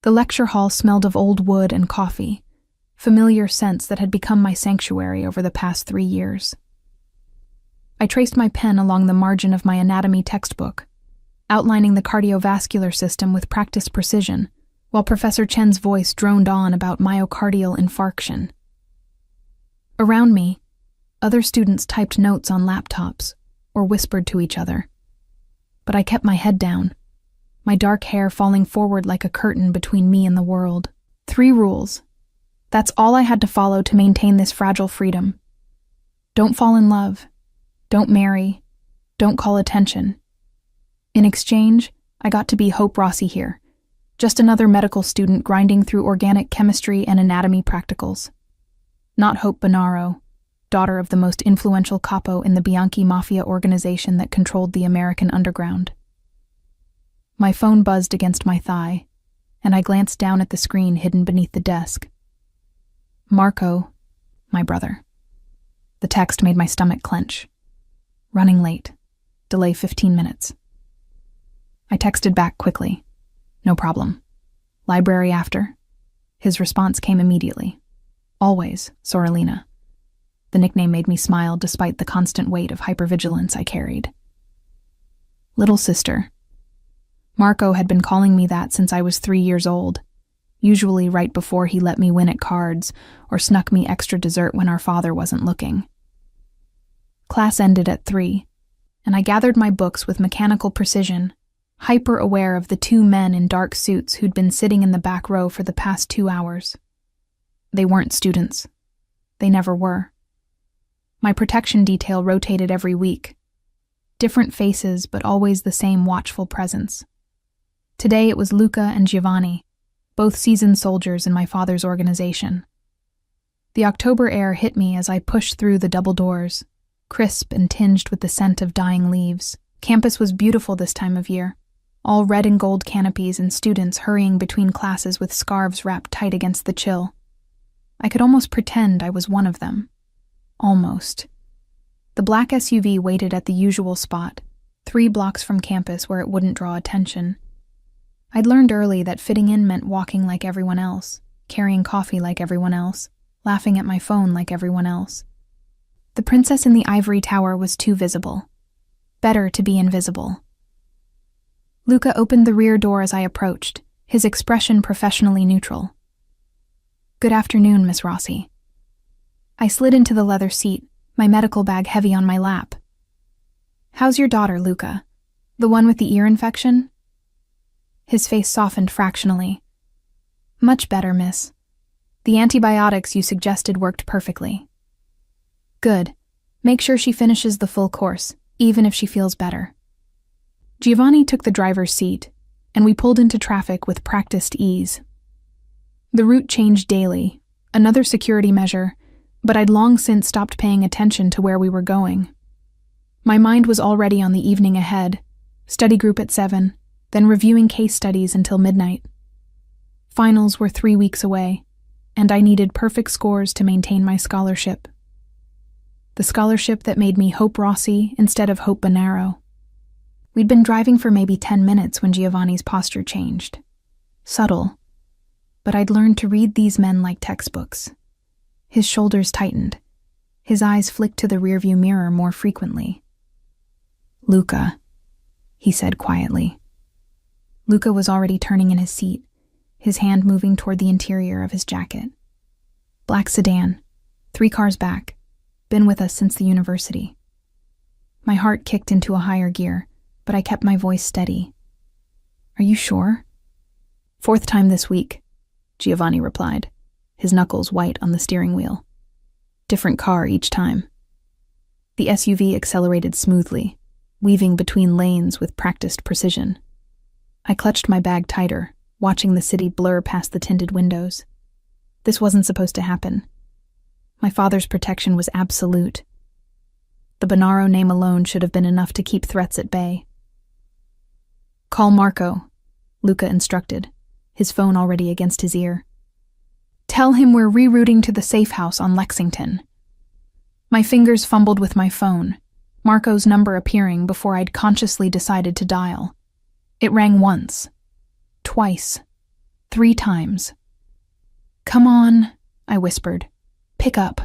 The lecture hall smelled of old wood and coffee, familiar scents that had become my sanctuary over the past 3 years. I traced my pen along the margin of my anatomy textbook, outlining the cardiovascular system with practiced precision, while Professor Chen's voice droned on about myocardial infarction. Around me, other students typed notes on laptops or whispered to each other. But I kept my head down, my dark hair falling forward like a curtain between me and the world. 3 rules. That's all I had to follow to maintain this fragile freedom. Don't fall in love. Don't marry. Don't call attention. In exchange, I got to be Hope Rossi here, just another medical student grinding through organic chemistry and anatomy practicals. Not Hope Bonaro, daughter of the most influential capo in the Bianchi mafia organization that controlled the American underground. My phone buzzed against my thigh, and I glanced down at the screen hidden beneath the desk. Marco, my brother. The text made my stomach clench. Running late. Delay 15 minutes. I texted back quickly. No problem. Library after? His response came immediately. Always, Sorelina. The nickname made me smile despite the constant weight of hypervigilance I carried. Little sister. Marco had been calling me that since I was 3 years old, usually right before he let me win at cards or snuck me extra dessert when our father wasn't looking. Class ended at 3, and I gathered my books with mechanical precision, hyper-aware of the 2 men in dark suits who'd been sitting in the back row for the past 2 hours. They weren't students. They never were. My protection detail rotated every week. Different faces, but always the same watchful presence. Today it was Luca and Giovanni, both seasoned soldiers in my father's organization. The October air hit me as I pushed through the double doors, crisp and tinged with the scent of dying leaves. Campus was beautiful this time of year, all red and gold canopies and students hurrying between classes with scarves wrapped tight against the chill. I could almost pretend I was one of them. Almost. The black SUV waited at the usual spot, 3 blocks from campus where it wouldn't draw attention. I'd learned early that fitting in meant walking like everyone else, carrying coffee like everyone else, laughing at my phone like everyone else. The princess in the ivory tower was too visible. Better to be invisible. Luca opened the rear door as I approached, his expression professionally neutral. Good afternoon, Miss Rossi. I slid into the leather seat, my medical bag heavy on my lap. How's your daughter, Luca? The one with the ear infection? His face softened fractionally. Much better, miss. The antibiotics you suggested worked perfectly. Good. Make sure she finishes the full course, even if she feels better. Giovanni took the driver's seat, and we pulled into traffic with practiced ease. The route changed daily, another security measure, but I'd long since stopped paying attention to where we were going. My mind was already on the evening ahead, study group at 7, then reviewing case studies until midnight. Finals were 3 weeks away, and I needed perfect scores to maintain my scholarship. The scholarship that made me Hope Rossi instead of Hope Bonaro. We'd been driving for maybe 10 minutes when Giovanni's posture changed. Subtle, but I'd learned to read these men like textbooks. His shoulders tightened. His eyes flicked to the rearview mirror more frequently. Luca, he said quietly. Luca was already turning in his seat, his hand moving toward the interior of his jacket. Black sedan, 3 cars back, been with us since the university. My heart kicked into a higher gear, but I kept my voice steady. Are you sure? 4th time this week, Giovanni replied, his knuckles white on the steering wheel. Different car each time. The SUV accelerated smoothly, weaving between lanes with practiced precision. I clutched my bag tighter, watching the city blur past the tinted windows. This wasn't supposed to happen. My father's protection was absolute. The Bonaro name alone should have been enough to keep threats at bay. Call Marco, Luca instructed, his phone already against his ear. Tell him we're rerouting to the safe house on Lexington. My fingers fumbled with my phone, Marco's number appearing before I'd consciously decided to dial. It rang once, twice, 3 times. "Come on," I whispered. "Pick up."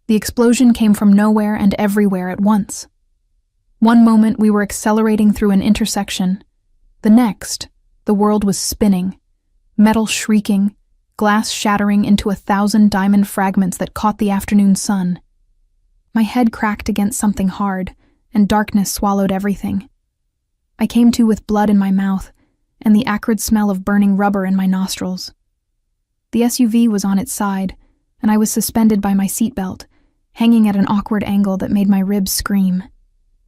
The explosion came from nowhere and everywhere at once. One moment we were accelerating through an intersection. The next, the world was spinning, metal shrieking, glass shattering into 1,000 diamond fragments that caught the afternoon sun. My head cracked against something hard, and darkness swallowed everything. I came to with blood in my mouth and the acrid smell of burning rubber in my nostrils. The SUV was on its side, and I was suspended by my seatbelt, hanging at an awkward angle that made my ribs scream.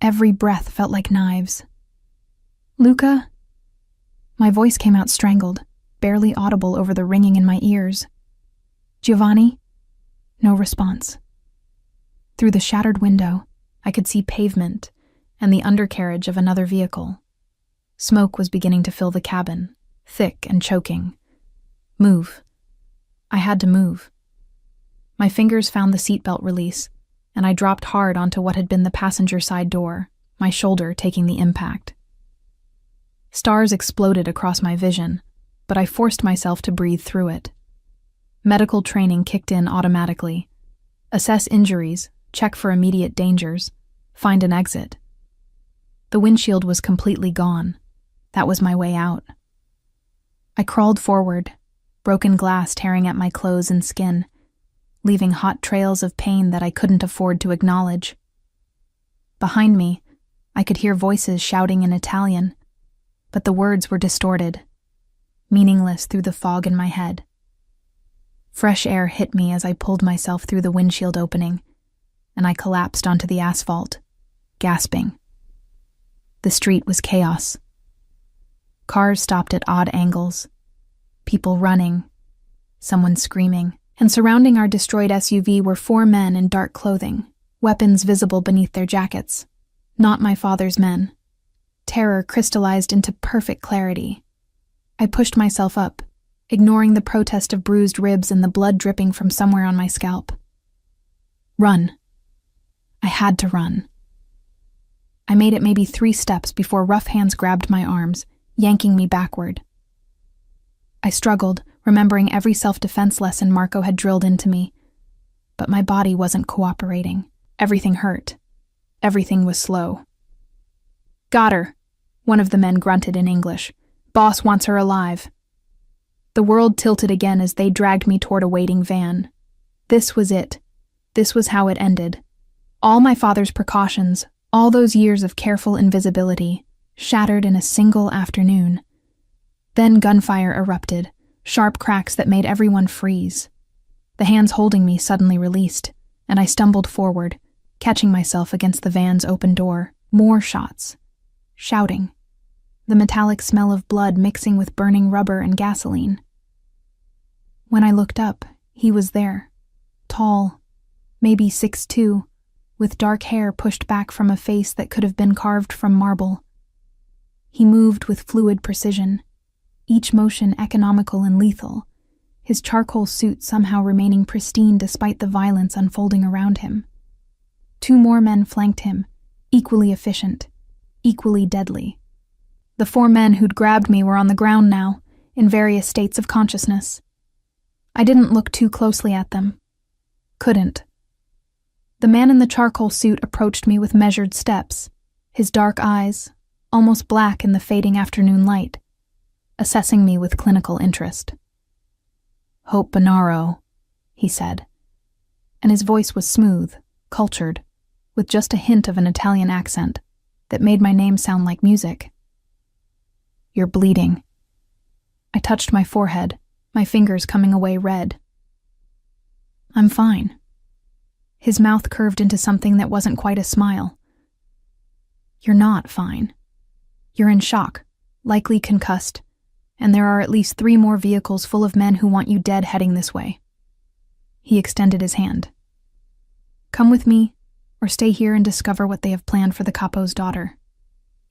Every breath felt like knives. "Luca?" My voice came out strangled, barely audible over the ringing in my ears. "Giovanni?" No response. Through the shattered window, I could see pavement and the undercarriage of another vehicle. Smoke was beginning to fill the cabin, thick and choking. Move. I had to move. My fingers found the seatbelt release, and I dropped hard onto what had been the passenger side door, my shoulder taking the impact. Stars exploded across my vision, but I forced myself to breathe through it. Medical training kicked in automatically. Assess injuries, check for immediate dangers, find an exit. The windshield was completely gone. That was my way out. I crawled forward, broken glass tearing at my clothes and skin, leaving hot trails of pain that I couldn't afford to acknowledge. Behind me, I could hear voices shouting in Italian, but the words were distorted, meaningless through the fog in my head. Fresh air hit me as I pulled myself through the windshield opening, and I collapsed onto the asphalt, gasping. The street was chaos. Cars stopped at odd angles, people running, someone screaming, and surrounding our destroyed SUV were 4 men in dark clothing, weapons visible beneath their jackets. Not my father's men. Terror crystallized into perfect clarity. I pushed myself up, ignoring the protest of bruised ribs and the blood dripping from somewhere on my scalp. Run. I had to run. I made it maybe 3 steps before rough hands grabbed my arms, yanking me backward. I struggled, remembering every self-defense lesson Marco had drilled into me. But my body wasn't cooperating. Everything hurt. Everything was slow. "Got her," one of the men grunted in English. "Boss wants her alive." The world tilted again as they dragged me toward a waiting van. This was it. This was how it ended. All my father's precautions, all those years of careful invisibility, shattered in a single afternoon. Then gunfire erupted, sharp cracks that made everyone freeze. The hands holding me suddenly released, and I stumbled forward, catching myself against the van's open door. More shots. Shouting. The metallic smell of blood mixing with burning rubber and gasoline. When I looked up, he was there. Tall, maybe 6'2", with dark hair pushed back from a face that could have been carved from marble. He moved with fluid precision, each motion economical and lethal, his charcoal suit somehow remaining pristine despite the violence unfolding around him. 2 more men flanked him, equally efficient, equally deadly. The 4 men who'd grabbed me were on the ground now, in various states of consciousness. I didn't look too closely at them. Couldn't. The man in the charcoal suit approached me with measured steps, his dark eyes, almost black in the fading afternoon light, assessing me with clinical interest. "Hope Bonaro," he said, and his voice was smooth, cultured, with just a hint of an Italian accent that made my name sound like music. "You're bleeding." I touched my forehead, my fingers coming away red. "I'm fine." His mouth curved into something that wasn't quite a smile. "You're not fine. You're in shock, likely concussed, and there are at least 3 more vehicles full of men who want you dead heading this way." He extended his hand. "Come with me, or stay here and discover what they have planned for the capo's daughter.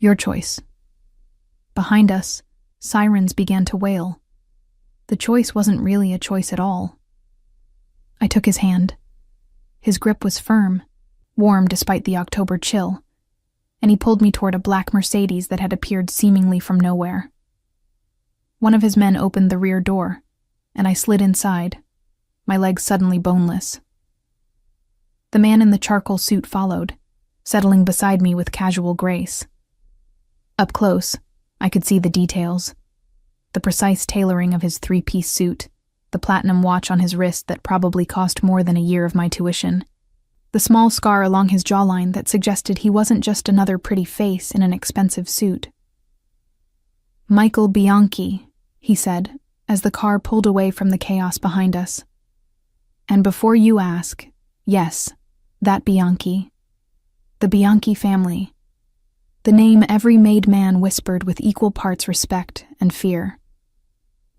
Your choice." Behind us, sirens began to wail. The choice wasn't really a choice at all. I took his hand. His grip was firm, warm despite the October chill, and he pulled me toward a black Mercedes that had appeared seemingly from nowhere. One of his men opened the rear door, and I slid inside, my legs suddenly boneless. The man in the charcoal suit followed, settling beside me with casual grace. Up close, I could see the details. The precise tailoring of his three-piece suit, the platinum watch on his wrist that probably cost more than a year of my tuition, the small scar along his jawline that suggested he wasn't just another pretty face in an expensive suit. "Michael Bianchi," he said, as the car pulled away from the chaos behind us. "And before you ask, yes, that Bianchi. The Bianchi family." The name every made man whispered with equal parts respect and fear.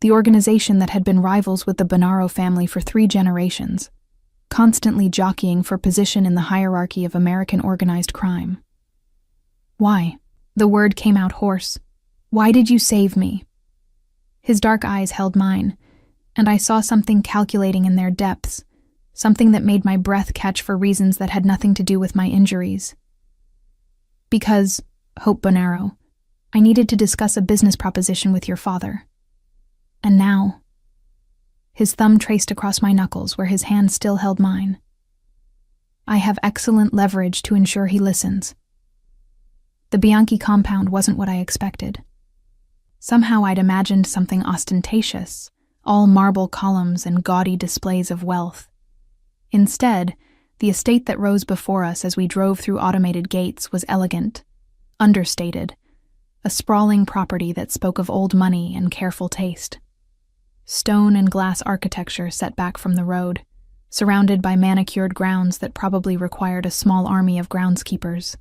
The organization that had been rivals with the Bonaro family for 3 generations, constantly jockeying for position in the hierarchy of American organized crime. "Why?" The word came out hoarse. "Why did you save me?" His dark eyes held mine, and I saw something calculating in their depths, something that made my breath catch for reasons that had nothing to do with my injuries. "Because, Hope Bonaro, I needed to discuss a business proposition with your father. And now..." His thumb traced across my knuckles where his hand still held mine. "I have excellent leverage to ensure he listens." The Bianchi compound wasn't what I expected. Somehow I'd imagined something ostentatious, all marble columns and gaudy displays of wealth. Instead, the estate that rose before us as we drove through automated gates was elegant, understated, a sprawling property that spoke of old money and careful taste. Stone and glass architecture set back from the road, surrounded by manicured grounds that probably required a small army of groundskeepers.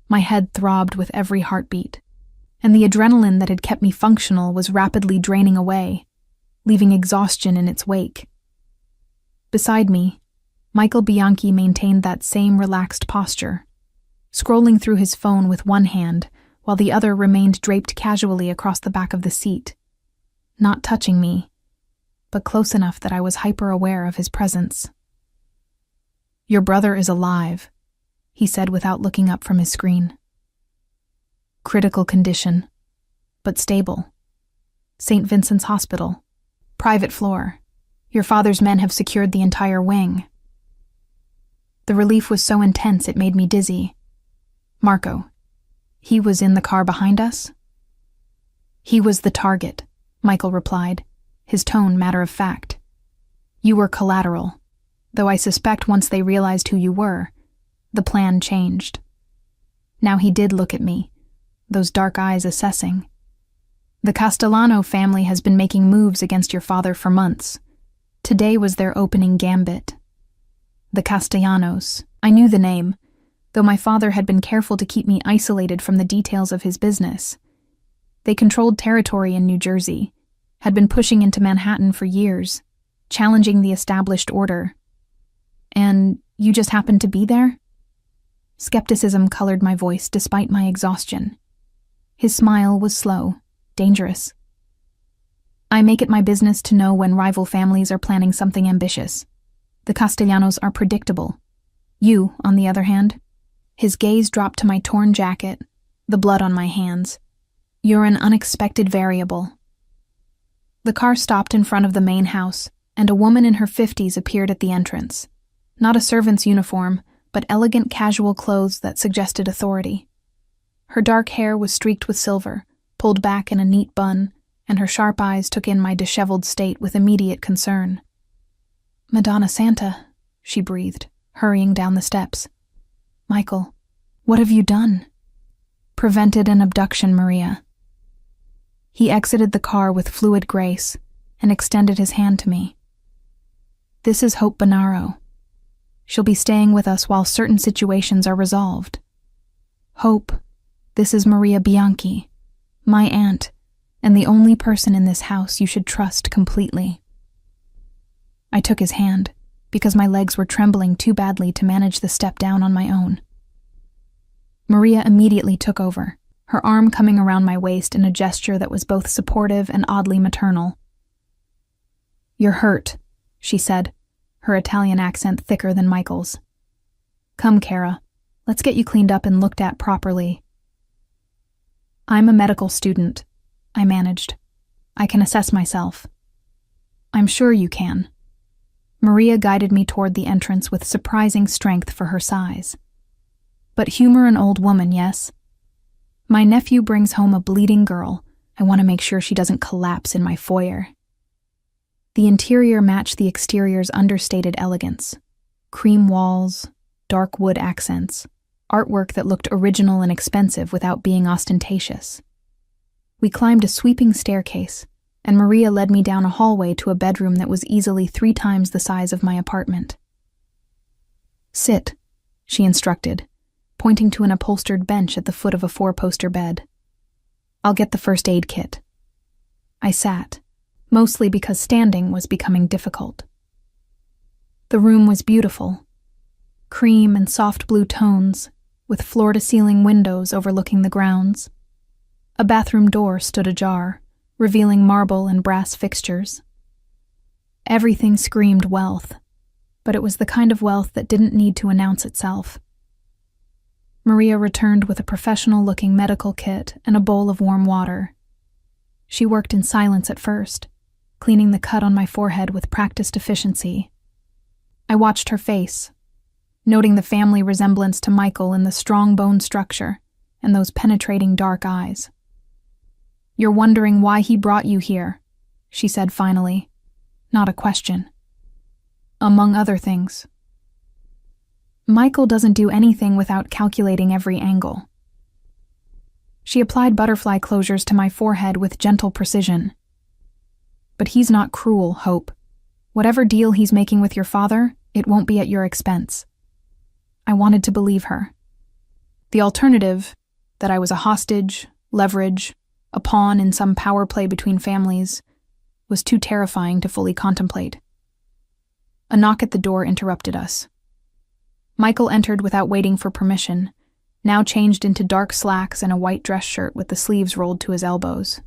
My head throbbed with every heartbeat, and the adrenaline that had kept me functional was rapidly draining away, leaving exhaustion in its wake. Beside me, Michael Bianchi maintained that same relaxed posture, scrolling through his phone with one hand while the other remained draped casually across the back of the seat, not touching me, but close enough that I was hyper-aware of his presence. "Your brother is alive," he said without looking up from his screen. "Critical condition, but stable. St. Vincent's Hospital. Private floor. Your father's men have secured the entire wing." The relief was so intense it made me dizzy. "Marco, he was in the car behind us?" "He was the target," Michael replied, his tone matter of fact. "You were collateral, though I suspect once they realized who you were, the plan changed." Now he did look at me, those dark eyes assessing. "The Castellano family has been making moves against your father for months. Today was their opening gambit." The Castellanos. I knew the name, though my father had been careful to keep me isolated from the details of his business. They controlled territory in New Jersey, had been pushing into Manhattan for years, challenging the established order. "And you just happened to be there?" Skepticism colored my voice despite my exhaustion. His smile was slow, dangerous. "I make it my business to know when rival families are planning something ambitious. The Castellanos are predictable. You, on the other hand..." His gaze dropped to my torn jacket, the blood on my hands. "You're an unexpected variable." The car stopped in front of the main house, and a woman in her 50s appeared at the entrance. Not a servant's uniform, but elegant casual clothes that suggested authority. Her dark hair was streaked with silver, pulled back in a neat bun, and her sharp eyes took in my disheveled state with immediate concern. "Madonna Santa," she breathed, hurrying down the steps. "Michael, what have you done?" "Prevented an abduction, Maria." He exited the car with fluid grace and extended his hand to me. "This is Hope Bonaro. She'll be staying with us while certain situations are resolved. Hope, this is Maria Bianchi, my aunt, and the only person in this house you should trust completely." I took his hand, because my legs were trembling too badly to manage the step down on my own. Maria immediately took over, her arm coming around my waist in a gesture that was both supportive and oddly maternal. "You're hurt," she said, her Italian accent thicker than Michael's. "Come, Cara, let's get you cleaned up and looked at properly." "I'm a medical student," I managed. I can assess myself." "I'm sure you can." Maria guided me toward the entrance with surprising strength for her size. "But humor an old woman, yes? My nephew brings home a bleeding girl. I want to make sure she doesn't collapse in my foyer." The interior matched the exterior's understated elegance. Cream walls, dark wood accents, artwork that looked original and expensive without being ostentatious. We climbed a sweeping staircase, and Maria led me down a hallway to a bedroom that was easily 3 times the size of my apartment. "Sit," she instructed, pointing to an upholstered bench at the foot of a 4-poster bed. "I'll get the first aid kit." I sat, mostly because standing was becoming difficult. The room was beautiful. Cream and soft blue tones, with floor-to-ceiling windows overlooking the grounds. A bathroom door stood ajar, revealing marble and brass fixtures. Everything screamed wealth, but it was the kind of wealth that didn't need to announce itself. Maria returned with a professional-looking medical kit and a bowl of warm water. She worked in silence at first, cleaning the cut on my forehead with practiced efficiency. I watched her face, noting the family resemblance to Michael in the strong bone structure and those penetrating dark eyes. "You're wondering why he brought you here," she said finally, not a question. "Among other things. Michael doesn't do anything without calculating every angle." She applied butterfly closures to my forehead with gentle precision. "But he's not cruel, Hope. Whatever deal he's making with your father, it won't be at your expense." I wanted to believe her. The alternative, that I was a hostage, leverage, a pawn in some power play between families, was too terrifying to fully contemplate. A knock at the door interrupted us. Michael entered without waiting for permission, now changed into dark slacks and a white dress shirt with the sleeves rolled to his elbows.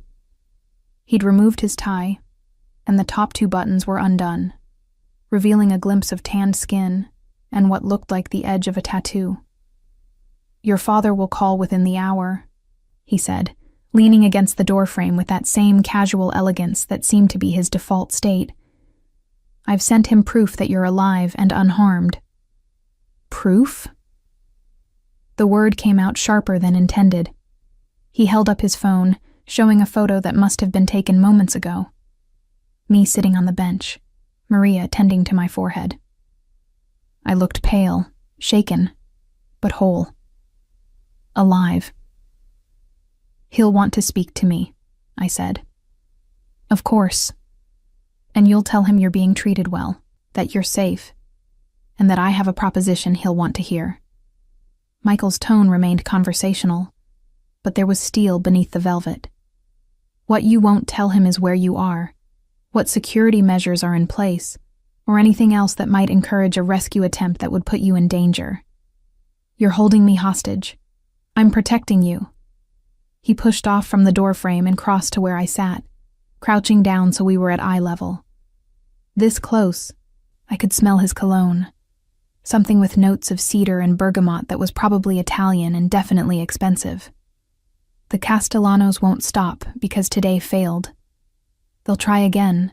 He'd removed his tie, and the top 2 buttons were undone, revealing a glimpse of tanned skin and what looked like the edge of a tattoo. "Your father will call within the hour," he said, leaning against the doorframe with that same casual elegance that seemed to be his default state. "I've sent him proof that you're alive and unharmed." "Proof?" The word came out sharper than intended. He held up his phone, showing a photo that must have been taken moments ago. Me sitting on the bench, Maria tending to my forehead. I looked pale, shaken, but whole. Alive. "He'll want to speak to me," I said. "Of course. And you'll tell him you're being treated well, that you're safe, and that I have a proposition he'll want to hear." Michael's tone remained conversational, but there was steel beneath the velvet. "What you won't tell him is where you are, what security measures are in place, or anything else that might encourage a rescue attempt that would put you in danger. You're holding me hostage. I'm protecting you." He pushed off from the doorframe and crossed to where I sat, crouching down so we were at eye level. This close, I could smell his cologne, something with notes of cedar and bergamot that was probably Italian and definitely expensive. "The Castellanos won't stop because today failed. They'll try again,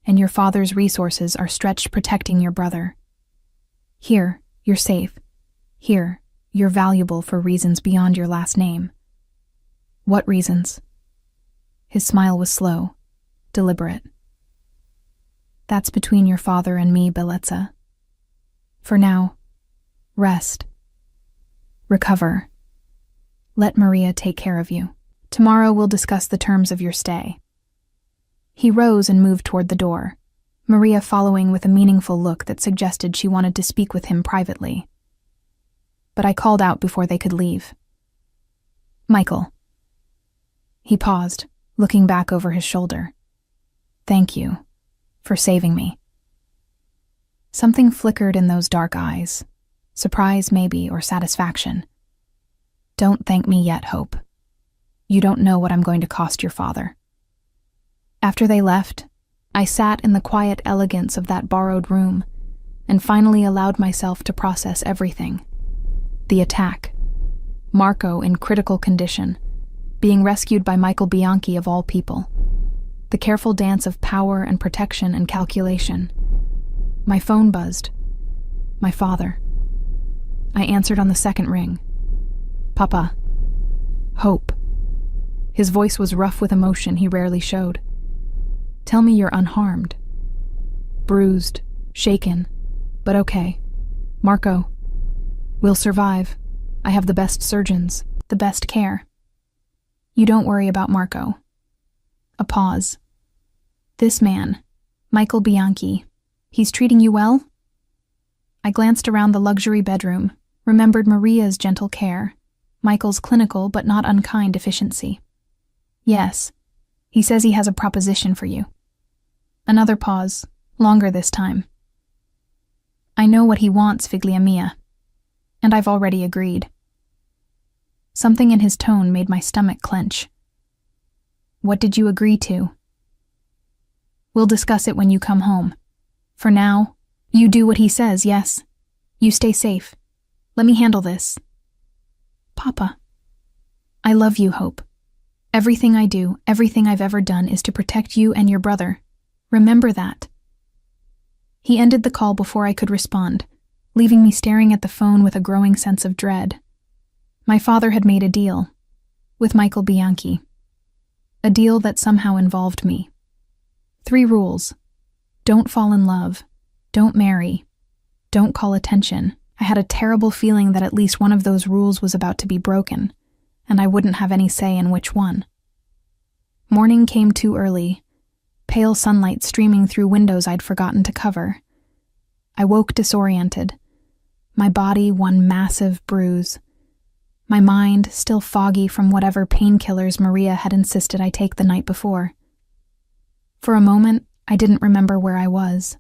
and your father's resources are stretched protecting your brother. Here, you're safe. Here, you're valuable for reasons beyond your last name." "What reasons?" His smile was slow, deliberate. "That's between your father and me, Bellezza. For now, rest. Recover. Let Maria take care of you. Tomorrow we'll discuss the terms of your stay." He rose and moved toward the door, Maria following with a meaningful look that suggested she wanted to speak with him privately. But I called out before they could leave. "Michael." He paused, looking back over his shoulder. "Thank you for saving me." Something flickered in those dark eyes, surprise maybe, or satisfaction. "Don't thank me yet, Hope. You don't know what I'm going to cost your father." After they left, I sat in the quiet elegance of that borrowed room and finally allowed myself to process everything. The attack, Marco in critical condition, being rescued by Michael Bianchi of all people, the careful dance of power and protection and calculation. My phone buzzed. My father. I answered on the second ring. Papa. Hope. His voice was rough with emotion he rarely showed. Tell me you're unharmed. Bruised, shaken, but okay. Marco. We'll survive. I have the best surgeons, the best care. You don't worry about Marco. A pause. This man, Michael Bianchi, he's treating you well? I glanced around the luxury bedroom, remembered Maria's gentle care, Michael's clinical but not unkind efficiency. Yes, he says he has a proposition for you. Another pause, longer this time. I know what he wants, figlia mia, and I've already agreed. Something in his tone made my stomach clench. What did you agree to? We'll discuss it when you come home. For now, you do what he says, yes? You stay safe. Let me handle this. Papa. I love you, Hope. Everything I do, everything I've ever done is to protect you and your brother. Remember that. He ended the call before I could respond, leaving me staring at the phone with a growing sense of dread. My father had made a deal with Michael Bianchi. A deal that somehow involved me. 3 rules. Don't fall in love. Don't marry. Don't call attention. I had a terrible feeling that at least one of those rules was about to be broken, and I wouldn't have any say in which one. Morning came too early, pale sunlight streaming through windows I'd forgotten to cover. I woke disoriented, my body one massive bruise, my mind still foggy from whatever painkillers Maria had insisted I take the night before. For a moment, I didn't remember where I was.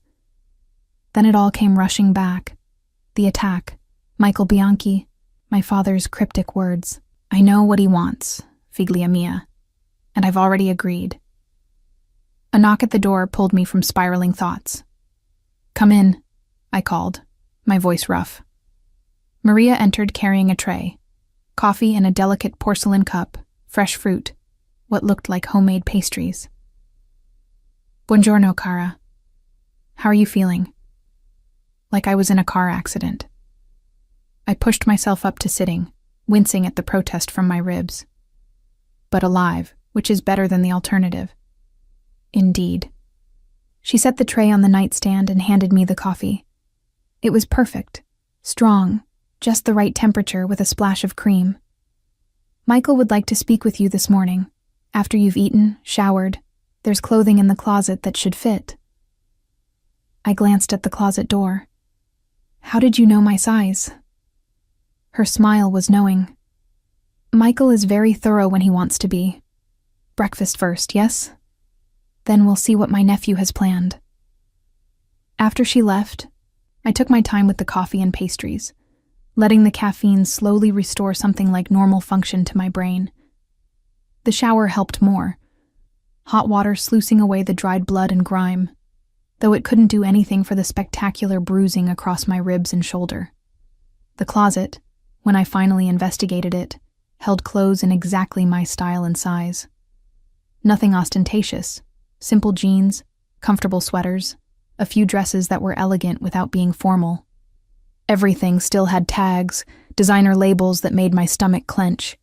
Then it all came rushing back. The attack, Michael Bianchi, my father's cryptic words. I know what he wants, figlia mia, and I've already agreed. A knock at the door pulled me from spiraling thoughts. Come in, I called, my voice rough. Maria entered carrying a tray, coffee in a delicate porcelain cup, fresh fruit, what looked like homemade pastries. Buongiorno, cara. How are you feeling? Like I was in a car accident. I pushed myself up to sitting, wincing at the protest from my ribs. But alive, which is better than the alternative. Indeed. She set the tray on the nightstand and handed me the coffee. It was perfect, strong, just the right temperature with a splash of cream. Michael would like to speak with you this morning. After you've eaten, showered, there's clothing in the closet that should fit. I glanced at the closet door. How did you know my size? Her smile was knowing. Michael is very thorough when he wants to be. Breakfast first, yes? Then we'll see what my nephew has planned. After she left, I took my time with the coffee and pastries, letting the caffeine slowly restore something like normal function to my brain. The shower helped more, hot water sluicing away the dried blood and grime, though it couldn't do anything for the spectacular bruising across my ribs and shoulder. The closet, when I finally investigated it, held clothes in exactly my style and size. Nothing ostentatious, simple jeans, comfortable sweaters, a few dresses that were elegant without being formal. Everything still had tags, designer labels that made my stomach clench.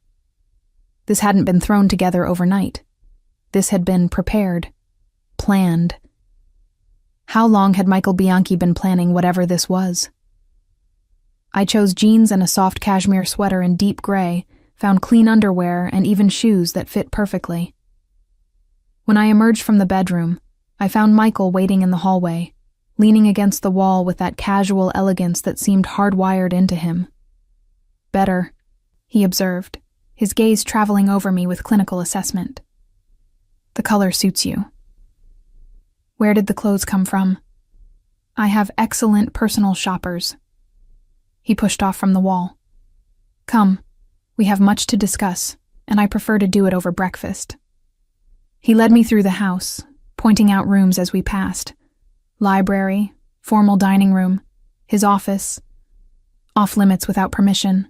This hadn't been thrown together overnight. This had been prepared, planned. How long had Michael Bianchi been planning whatever this was? I chose jeans and a soft cashmere sweater in deep gray, found clean underwear and even shoes that fit perfectly. When I emerged from the bedroom, I found Michael waiting in the hallway, leaning against the wall with that casual elegance that seemed hardwired into him. Better, he observed, his gaze traveling over me with clinical assessment. The color suits you. Where did the clothes come from? I have excellent personal shoppers. He pushed off from the wall. Come, we have much to discuss, and I prefer to do it over breakfast. He led me through the house, pointing out rooms as we passed. Library, formal dining room, his office, off limits without permission.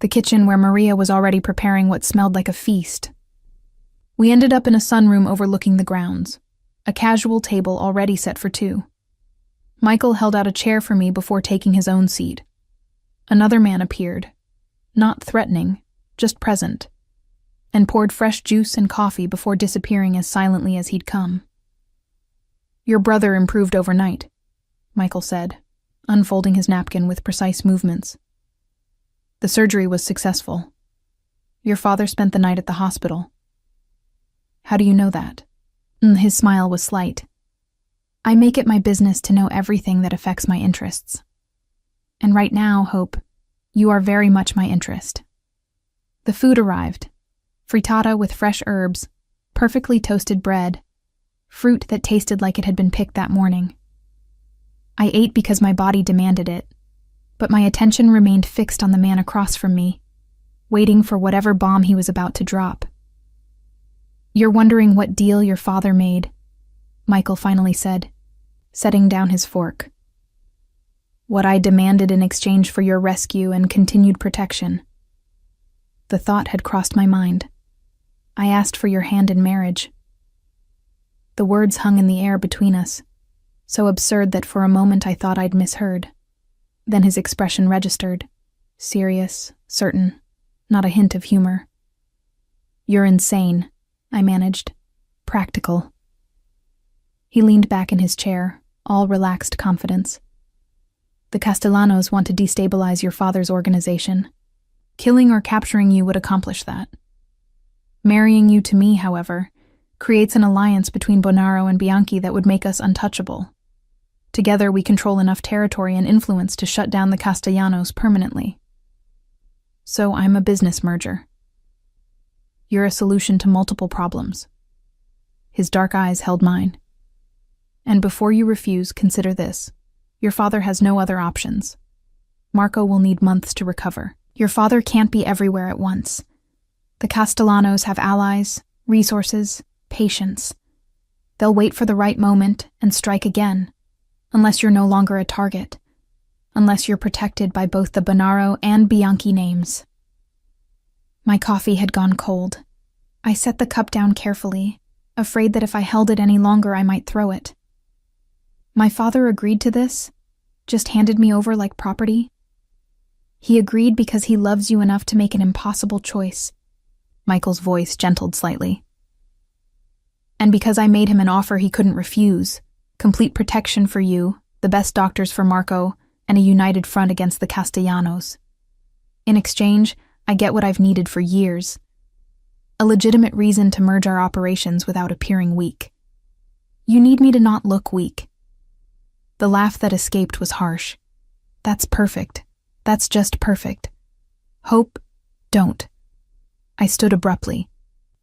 The kitchen where Maria was already preparing what smelled like a feast. We ended up in a sunroom overlooking the grounds, a casual table already set for two. Michael held out a chair for me before taking his own seat. Another man appeared, not threatening, just present, and poured fresh juice and coffee before disappearing as silently as he'd come. "Your brother improved overnight," Michael said, unfolding his napkin with precise movements. "The surgery was successful. Your father spent the night at the hospital." "How do you know that?" His smile was slight. "I make it my business to know everything that affects my interests. And right now, Hope, you are very much my interest." The food arrived. Frittata with fresh herbs, perfectly toasted bread, fruit that tasted like it had been picked that morning. I ate because my body demanded it, but my attention remained fixed on the man across from me, waiting for whatever bomb he was about to drop. "You're wondering what deal your father made," Michael finally said, setting down his fork. "What I demanded in exchange for your rescue and continued protection." The thought had crossed my mind. I asked for your hand in marriage. The words hung in the air between us, so absurd that for a moment I thought I'd misheard. Then his expression registered, serious, certain, not a hint of humor. "You're insane," I managed. "Practical." He leaned back in his chair, all relaxed confidence. "The Castellanos want to destabilize your father's organization. Killing or capturing you would accomplish that. Marrying you to me, however, creates an alliance between Bonaro and Bianchi that would make us untouchable. Together we control enough territory and influence to shut down the Castellanos permanently. So I'm a business merger. You're a solution to multiple problems." His dark eyes held mine. "And before you refuse, consider this. Your father has no other options. Marco will need months to recover. Your father can't be everywhere at once. The Castellanos have allies, resources, patience. They'll wait for the right moment and strike again, unless you're no longer a target, unless you're protected by both the Bonaro and Bianchi names." My coffee had gone cold. I set the cup down carefully, afraid that if I held it any longer I might throw it. My father agreed to this? Just handed me over like property? He agreed because he loves you enough to make an impossible choice. Michael's voice gentled slightly. "And because I made him an offer he couldn't refuse, complete protection for you, the best doctors for Marco, and a united front against the Castellanos. In exchange, I get what I've needed for years. A legitimate reason to merge our operations without appearing weak. You need me to not look weak." The laugh that escaped was harsh. "That's perfect. That's just perfect. Hope, don't." I stood abruptly,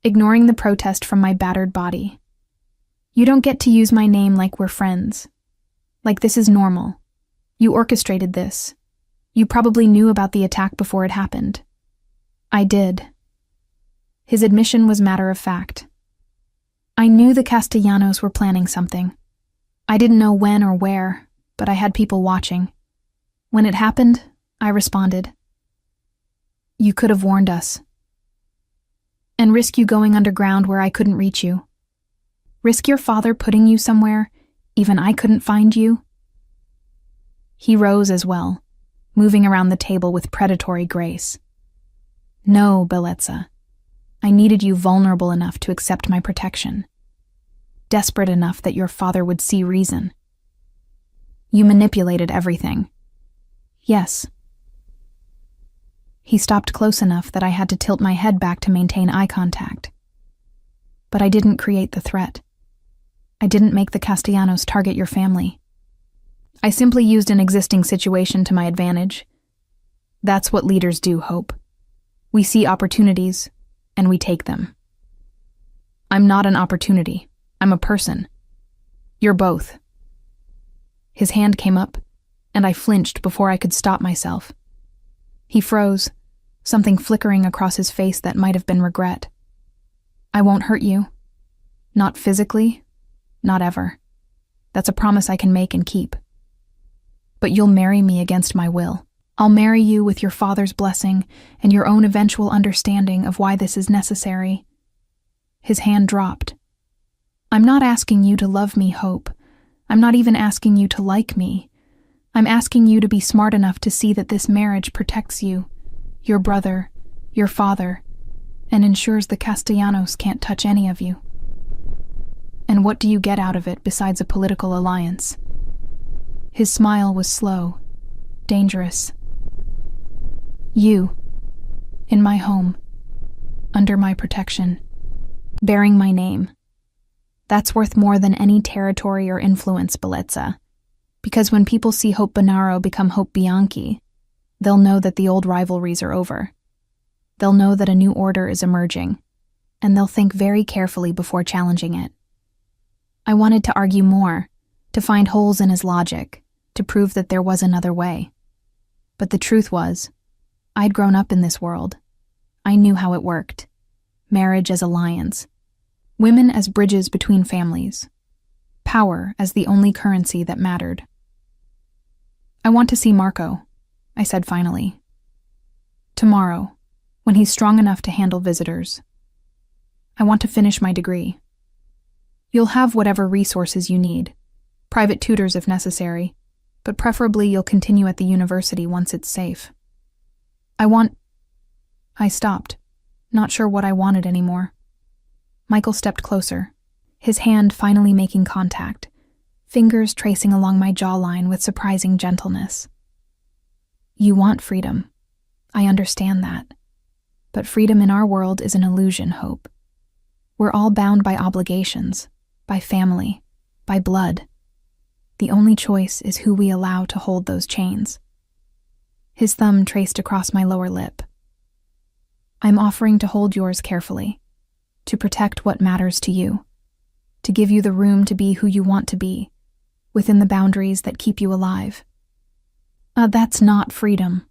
ignoring the protest from my battered body. "You don't get to use my name like we're friends. Like this is normal. You orchestrated this. You probably knew about the attack before it happened." I did. His admission was matter of fact. "I knew the Castellanos were planning something. I didn't know when or where, but I had people watching. When it happened, I responded. You could have warned us. And risk you going underground where I couldn't reach you. Risk your father putting you somewhere even I couldn't find you." He rose as well, moving around the table with predatory grace. "No, Bellezza. I needed you vulnerable enough to accept my protection. Desperate enough that your father would see reason. You manipulated everything. Yes." He stopped close enough that I had to tilt my head back to maintain eye contact. "But I didn't create the threat. I didn't make the Castellanos target your family. I simply used an existing situation to my advantage. That's what leaders do, Hope. We see opportunities, and we take them. I'm not an opportunity. I'm a person. You're both." His hand came up, and I flinched before I could stop myself. He froze, something flickering across his face that might have been regret. "I won't hurt you. Not physically, not ever. That's a promise I can make and keep. But you'll marry me against my will. I'll marry you with your father's blessing and your own eventual understanding of why this is necessary. His hand dropped. I'm not asking you to love me, Hope. I'm not even asking you to like me. I'm asking you to be smart enough to see that this marriage protects you, your brother, your father, and ensures the Castellanos can't touch any of you. And what do you get out of it besides a political alliance? His smile was slow, dangerous. You, in my home, under my protection, bearing my name. That's worth more than any territory or influence, Bellezza. Because when people see Hope Bonaro become Hope Bianchi, they'll know that the old rivalries are over. They'll know that a new order is emerging, and they'll think very carefully before challenging it. I wanted to argue more, to find holes in his logic, to prove that there was another way. But the truth was, I'd grown up in this world. I knew how it worked. Marriage as alliance. Women as bridges between families. Power as the only currency that mattered. I want to see Marco, I said finally. Tomorrow, when he's strong enough to handle visitors. I want to finish my degree. You'll have whatever resources you need, private tutors if necessary, but preferably you'll continue at the university once it's safe. I stopped, not sure what I wanted anymore. Michael stepped closer, his hand finally making contact, fingers tracing along my jawline with surprising gentleness. You want freedom. I understand that. But freedom in our world is an illusion, Hope. We're all bound by obligations, by family, by blood. The only choice is who we allow to hold those chains. His thumb traced across my lower lip. I'm offering to hold yours carefully, to protect what matters to you, to give you the room to be who you want to be, within the boundaries that keep you alive. That's not freedom.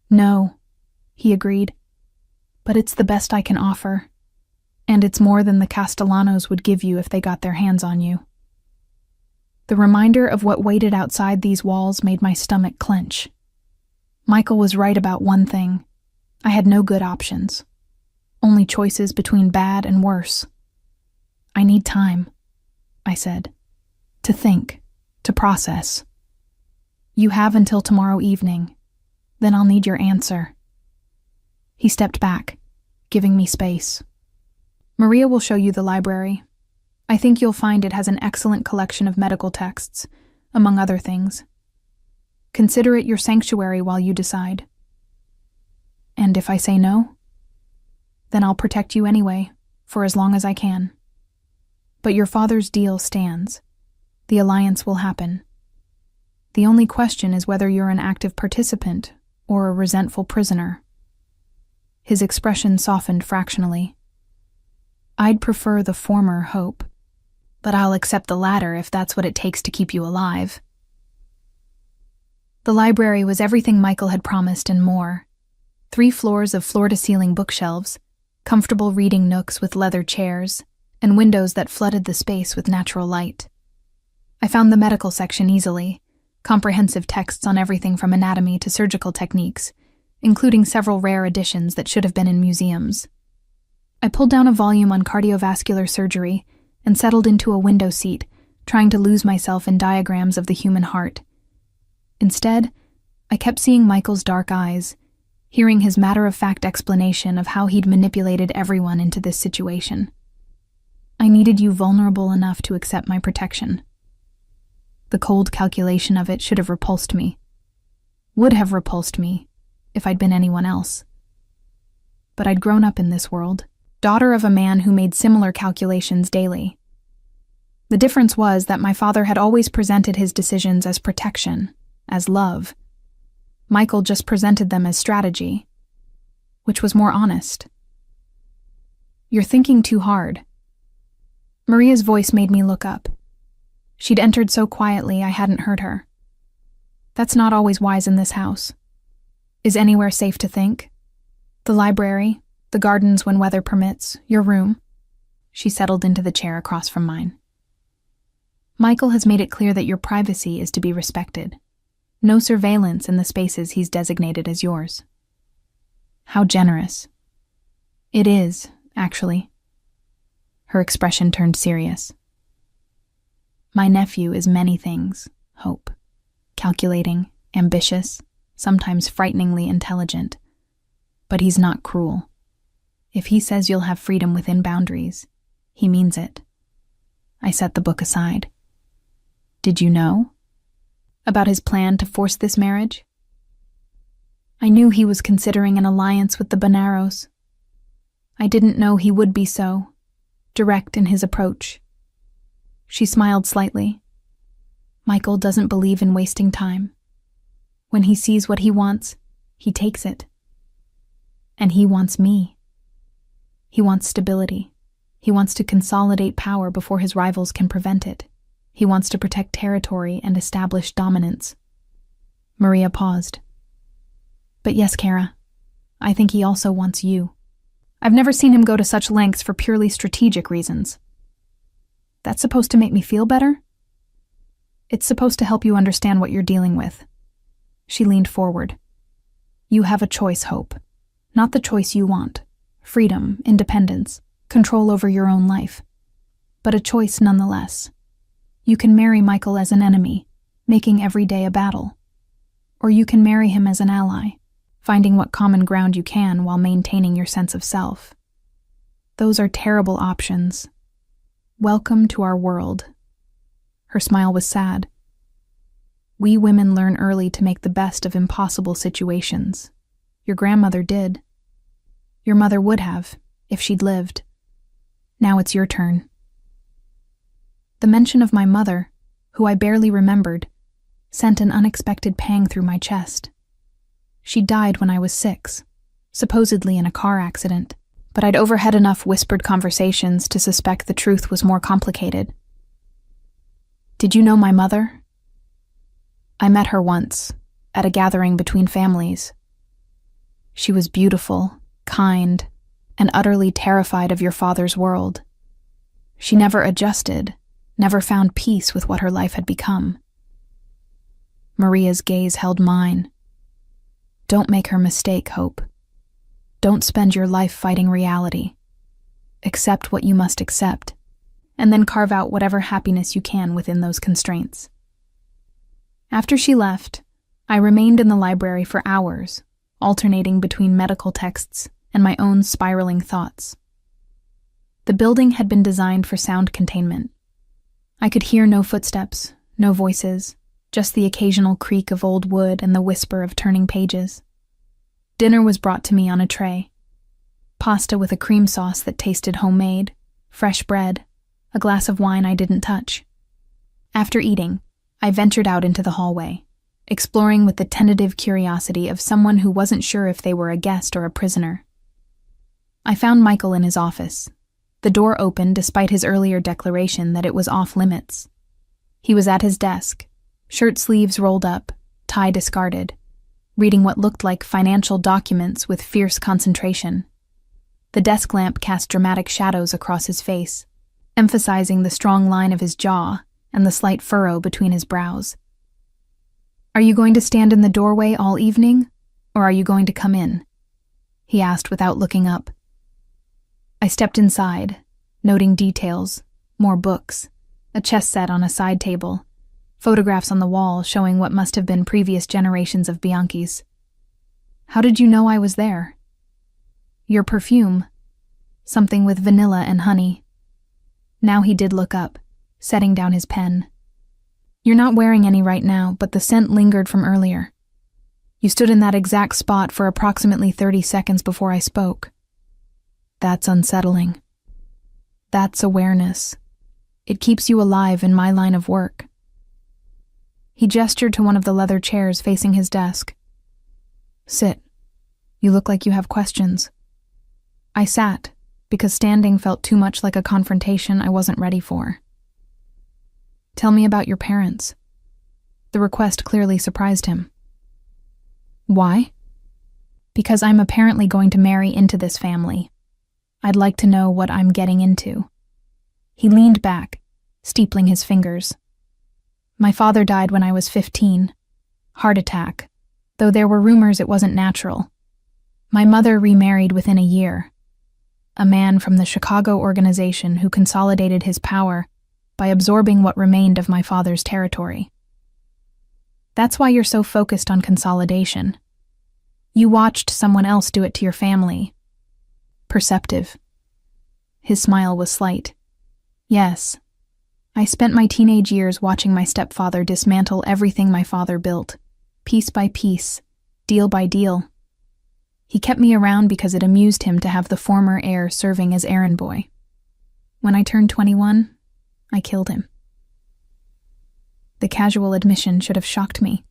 No, he agreed, but it's the best I can offer, and it's more than the Castellanos would give you if they got their hands on you. The reminder of what waited outside these walls made my stomach clench. Michael was right about one thing. I had no good options. Only choices between bad and worse. I need time, I said. To think, to process. You have until tomorrow evening. Then I'll need your answer. He stepped back, giving me space. Maria will show you the library. I think you'll find it has an excellent collection of medical texts, among other things. Consider it your sanctuary while you decide. And if I say no, then I'll protect you anyway, for as long as I can. But your father's deal stands. The alliance will happen. The only question is whether you're an active participant or a resentful prisoner. His expression softened fractionally. I'd prefer the former, Hope, but I'll accept the latter if that's what it takes to keep you alive. The library was everything Michael had promised and more. 3 floors of floor-to-ceiling bookshelves, comfortable reading nooks with leather chairs, and windows that flooded the space with natural light. I found the medical section easily, comprehensive texts on everything from anatomy to surgical techniques, including several rare editions that should have been in museums. I pulled down a volume on cardiovascular surgery and settled into a window seat, trying to lose myself in diagrams of the human heart. Instead, I kept seeing Michael's dark eyes, hearing his matter-of-fact explanation of how he'd manipulated everyone into this situation. I needed you vulnerable enough to accept my protection. The cold calculation of it should have repulsed me. Would have repulsed me if I'd been anyone else. But I'd grown up in this world, daughter of a man who made similar calculations daily. The difference was that my father had always presented his decisions as protection, as love. Michael just presented them as strategy, which was more honest. You're thinking too hard. Maria's voice made me look up. She'd entered so quietly I hadn't heard her. That's not always wise in this house. Is anywhere safe to think? The library, the gardens when weather permits, your room. She settled into the chair across from mine. Michael has made it clear that your privacy is to be respected. No surveillance in the spaces he's designated as yours. How generous. It is, actually. Her expression turned serious. My nephew is many things, Hope. Calculating, ambitious, sometimes frighteningly intelligent. But he's not cruel. If he says you'll have freedom within boundaries, he means it. I set the book aside. Did you know about his plan to force this marriage? I knew he was considering an alliance with the Bonaros. I didn't know he would be so direct in his approach. She smiled slightly. Michael doesn't believe in wasting time. When he sees what he wants, he takes it. And he wants me. He wants stability. He wants to consolidate power before his rivals can prevent it. He wants to protect territory and establish dominance. Maria paused. But yes, Kara, I think he also wants you. I've never seen him go to such lengths for purely strategic reasons. That's supposed to make me feel better? It's supposed to help you understand what you're dealing with. She leaned forward. You have a choice, Hope. Not the choice you want. Freedom, independence, control over your own life. But a choice nonetheless. You can marry Michael as an enemy, making every day a battle. Or you can marry him as an ally, finding what common ground you can while maintaining your sense of self. Those are terrible options. Welcome to our world. Her smile was sad. We women learn early to make the best of impossible situations. Your grandmother did. Your mother would have, if she'd lived. Now it's your turn. The mention of my mother, who I barely remembered, sent an unexpected pang through my chest. She died when I was 6, supposedly in a car accident, but I'd overheard enough whispered conversations to suspect the truth was more complicated. Did you know my mother? I met her once, at a gathering between families. She was beautiful, kind, and utterly terrified of your father's world. She never adjusted, never found peace with what her life had become. Maria's gaze held mine. Don't make her mistake, Hope. Don't spend your life fighting reality. Accept what you must accept, and then carve out whatever happiness you can within those constraints. After she left, I remained in the library for hours, alternating between medical texts and my own spiraling thoughts. The building had been designed for sound containment. I could hear no footsteps, no voices, just the occasional creak of old wood and the whisper of turning pages. Dinner was brought to me on a tray. Pasta with a cream sauce that tasted homemade, fresh bread, a glass of wine I didn't touch. After eating, I ventured out into the hallway, exploring with the tentative curiosity of someone who wasn't sure if they were a guest or a prisoner. I found Michael in his office. The door opened despite his earlier declaration that it was off limits. He was at his desk, shirt sleeves rolled up, tie discarded, reading what looked like financial documents with fierce concentration. The desk lamp cast dramatic shadows across his face, emphasizing the strong line of his jaw and the slight furrow between his brows. Are you going to stand in the doorway all evening, or are you going to come in? He asked without looking up. I stepped inside, noting details, more books, a chess set on a side table, photographs on the wall showing what must have been previous generations of Bianchis. How did you know I was there? Your perfume. Something with vanilla and honey. Now he did look up, setting down his pen. You're not wearing any right now, but the scent lingered from earlier. You stood in that exact spot for approximately 30 seconds before I spoke. That's unsettling. That's awareness. It keeps you alive in my line of work. He gestured to one of the leather chairs facing his desk. Sit. You look like you have questions. I sat, because standing felt too much like a confrontation I wasn't ready for. Tell me about your parents. The request clearly surprised him. Why? Because I'm apparently going to marry into this family. I'd like to know what I'm getting into. He leaned back, steepling his fingers. My father died when I was 15. Heart attack, though there were rumors it wasn't natural. My mother remarried within a year. a man from the Chicago organization who consolidated his power by absorbing what remained of my father's territory. That's why you're so focused on consolidation. You watched someone else do it to your family. Perceptive. His smile was slight. Yes. I spent my teenage years watching my stepfather dismantle everything my father built, piece by piece, deal by deal. He kept me around because it amused him to have the former heir serving as errand boy. When I turned 21, I killed him. The casual admission should have shocked me.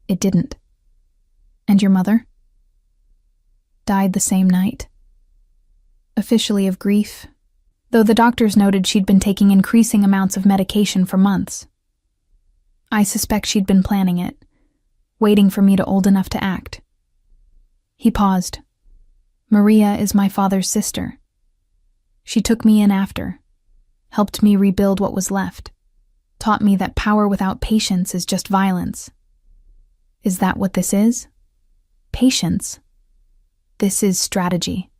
It didn't. And your mother? Died the same night. Officially of grief, though the doctors noted she'd been taking increasing amounts of medication for months. I suspect she'd been planning it, waiting for me to old enough to act. He paused. Maria is my father's sister. She took me in after, helped me rebuild what was left, taught me that power without patience is just violence. Is that what this is? Patience. This is strategy.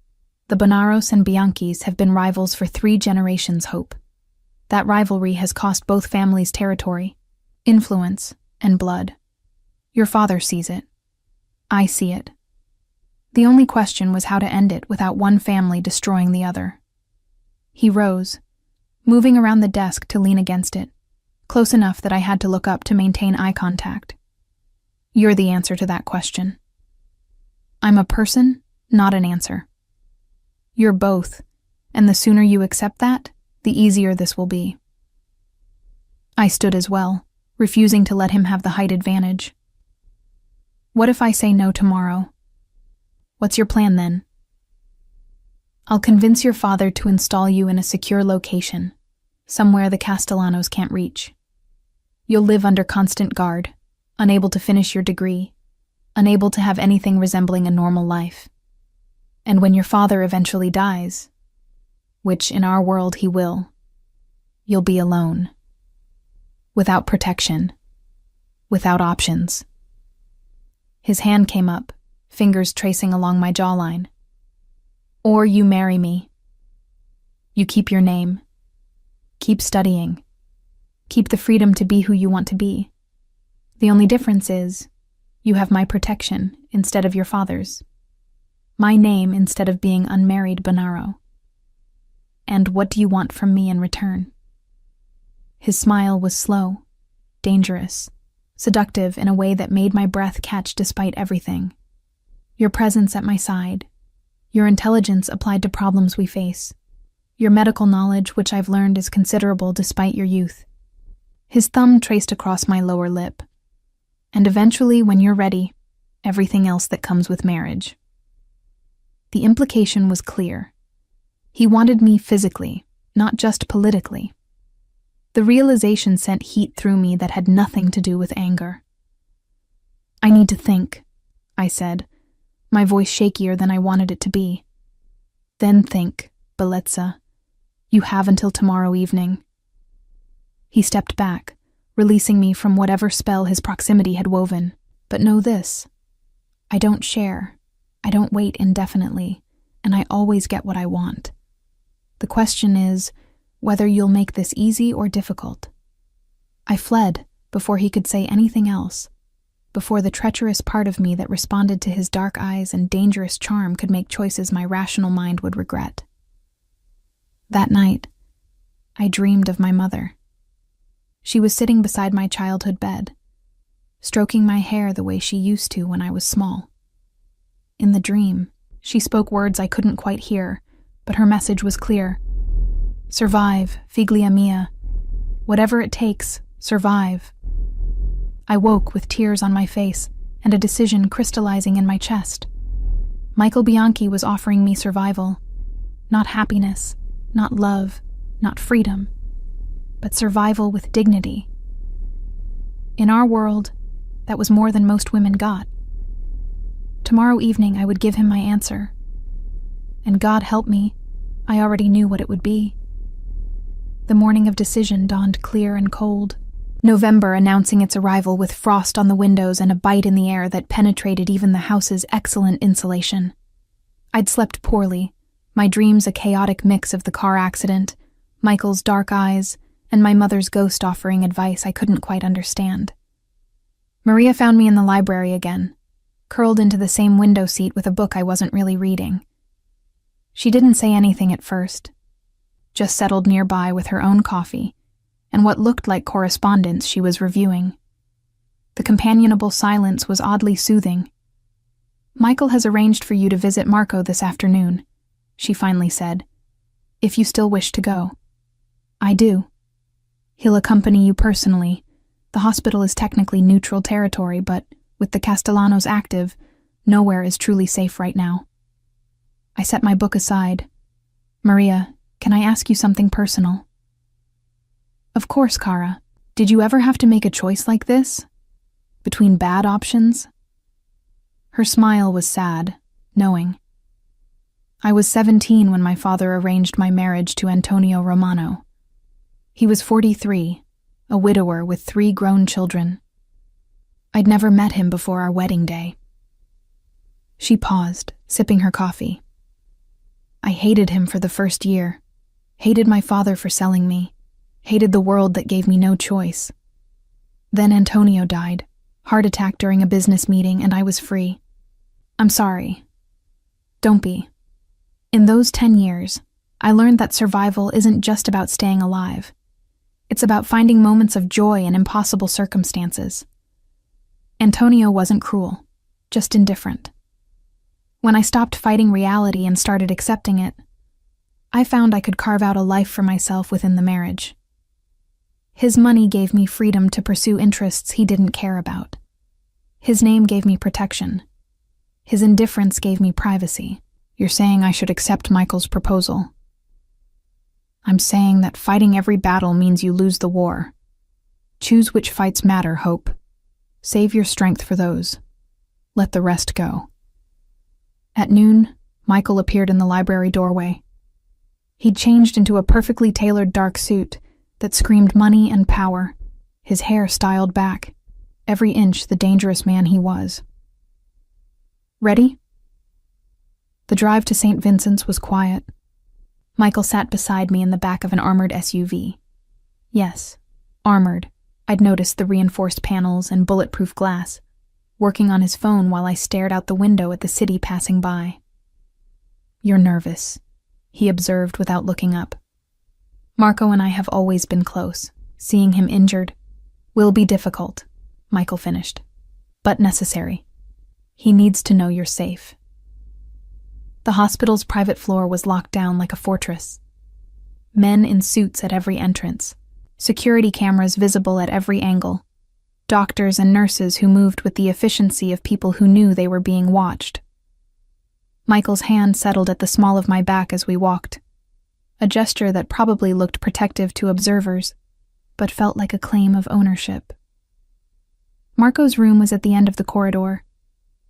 The Bonaros and Bianchis have been rivals for 3 generations, Hope. That rivalry has cost both families territory, influence, and blood. Your father sees it. I see it. The only question was how to end it without one family destroying the other. He rose, moving around the desk to lean against it, close enough that I had to look up to maintain eye contact. You're the answer to that question. I'm a person, not an answer. You're both, and the sooner you accept that, the easier this will be. I stood as well, refusing to let him have the height advantage. What if I say no tomorrow? What's your plan then? I'll convince your father to install you in a secure location, somewhere the Castellanos can't reach. You'll live under constant guard, unable to finish your degree, unable to have anything resembling a normal life. And when your father eventually dies, which in our world he will, you'll be alone. Without protection. Without options. His hand came up, fingers tracing along my jawline. Or you marry me. You keep your name. Keep studying. Keep the freedom to be who you want to be. The only difference is, you have my protection instead of your father's. My name instead of being unmarried Bonaro. And what do you want from me in return? His smile was slow, dangerous, seductive in a way that made my breath catch despite everything. Your presence at my side, your intelligence applied to problems we face, your medical knowledge, which I've learned is considerable despite your youth. His thumb traced across my lower lip. And eventually, when you're ready, everything else that comes with marriage. The implication was clear. He wanted me physically, not just politically. The realization sent heat through me that had nothing to do with anger. I need to think, I said, my voice shakier than I wanted it to be. Then think, Belitza. You have until tomorrow evening. He stepped back, releasing me from whatever spell his proximity had woven. But know this. I don't share. I don't wait indefinitely, and I always get what I want. The question is whether you'll make this easy or difficult. I fled before he could say anything else, before the treacherous part of me that responded to his dark eyes and dangerous charm could make choices my rational mind would regret. That night, I dreamed of my mother. She was sitting beside my childhood bed, stroking my hair the way she used to when I was small. In the dream, she spoke words I couldn't quite hear, but her message was clear. Survive, figlia mia. Whatever it takes, survive. I woke with tears on my face and a decision crystallizing in my chest. Michael Bianchi was offering me survival. Not happiness, not love, not freedom, but survival with dignity. In our world, that was more than most women got. Tomorrow evening I would give him my answer. And God help me, I already knew what it would be. The morning of decision dawned clear and cold. November announcing its arrival with frost on the windows and a bite in the air that penetrated even the house's excellent insulation. I'd slept poorly, My dreams a chaotic mix of the car accident, Michael's dark eyes, and my mother's ghost offering advice I couldn't quite understand. Maria found me in the library again, curled into the same window seat with a book I wasn't really reading. She didn't say anything at first, just settled nearby with her own coffee and what looked like correspondence she was reviewing. The companionable silence was oddly soothing. "Michael has arranged for you to visit Marco this afternoon," she finally said, "if you still wish to go." "I do. He'll accompany you personally. The hospital is technically neutral territory, but with the Castellanos active, nowhere is truly safe right now." I set my book aside. "Maria, can I ask you something personal?" "Of course, Kara. Did you ever have to make a choice like this? Between bad options?" Her smile was sad, knowing. I was 17 when my father arranged my marriage to Antonio Romano. He was 43, a widower with 3 grown children. I'd never met him before our wedding day. She paused, sipping her coffee. I hated him for the first year, hated my father for selling me, hated the world that gave me no choice. Then Antonio died, heart attack during a business meeting, and I was free. I'm sorry. Don't be. In those 10 years, I learned that survival isn't just about staying alive. It's about finding moments of joy in impossible circumstances. Antonio wasn't cruel, just indifferent. When I stopped fighting reality and started accepting it, I found I could carve out a life for myself within the marriage. His money gave me freedom to pursue interests he didn't care about. His name gave me protection. His indifference gave me privacy. You're saying I should accept Michael's proposal. I'm saying that fighting every battle means you lose the war. Choose which fights matter, Hope. Save your strength for those. Let the rest go. At noon, Michael appeared in the library doorway. He'd changed into a perfectly tailored dark suit that screamed money and power, his hair styled back, every inch the dangerous man he was. Ready? The drive to St. Vincent's was quiet. Michael sat beside me in the back of an armored SUV. Yes, armored. I'd noticed the reinforced panels and bulletproof glass, working on his phone while I stared out the window at the city passing by. You're nervous, he observed without looking up. Marco and I have always been close. Seeing him injured will be difficult, Michael finished, but necessary. He needs to know you're safe. The hospital's private floor was locked down like a fortress. Men in suits at every entrance, security cameras visible at every angle, doctors and nurses who moved with the efficiency of people who knew they were being watched. Michael's hand settled at the small of my back as we walked, a gesture that probably looked protective to observers, but felt like a claim of ownership. Marco's room was at the end of the corridor,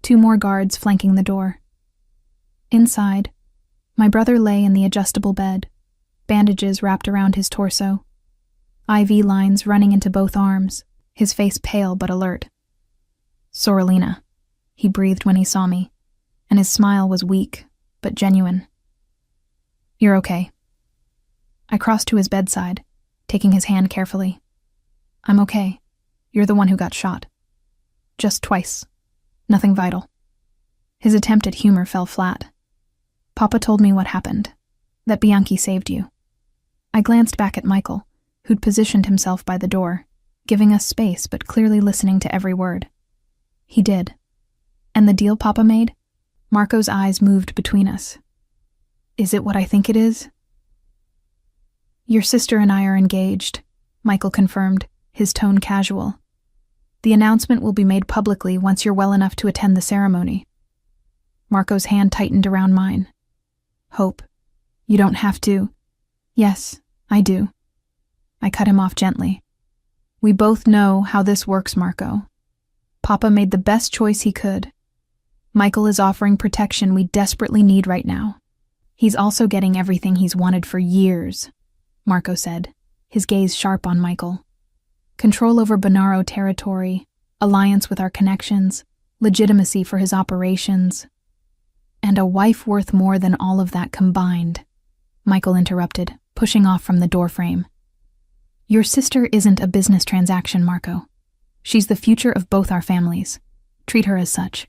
2 more guards flanking the door. Inside, my brother lay in the adjustable bed, bandages wrapped around his torso, IV lines running into both arms, his face pale but alert. "Sorelina," he breathed when he saw me, and his smile was weak but genuine. "You're okay." I crossed to his bedside, taking his hand carefully. "I'm okay. You're the one who got shot. Just twice. Nothing vital." His attempt at humor fell flat. "Papa told me what happened, that Bianchi saved you." I glanced back at Michael, who'd positioned himself by the door, giving us space but clearly listening to every word. He did. "And the deal Papa made?" Marco's eyes moved between us. "Is it what I think it is?" "Your sister and I are engaged," Michael confirmed, his tone casual. "The announcement will be made publicly once you're well enough to attend the ceremony." Marco's hand tightened around mine. "Hope, you don't have to." "Yes, I do." I cut him off gently. "We both know how this works, Marco. Papa made the best choice he could. Michael is offering protection we desperately need right now. He's also getting everything he's wanted for years," Marco said, his gaze sharp on Michael. "Control over Bonaro territory, alliance with our connections, legitimacy for his operations." And a wife worth more than all of that combined, Michael interrupted, pushing off from the doorframe. Your sister isn't a business transaction, Marco. She's the future of both our families. Treat her as such.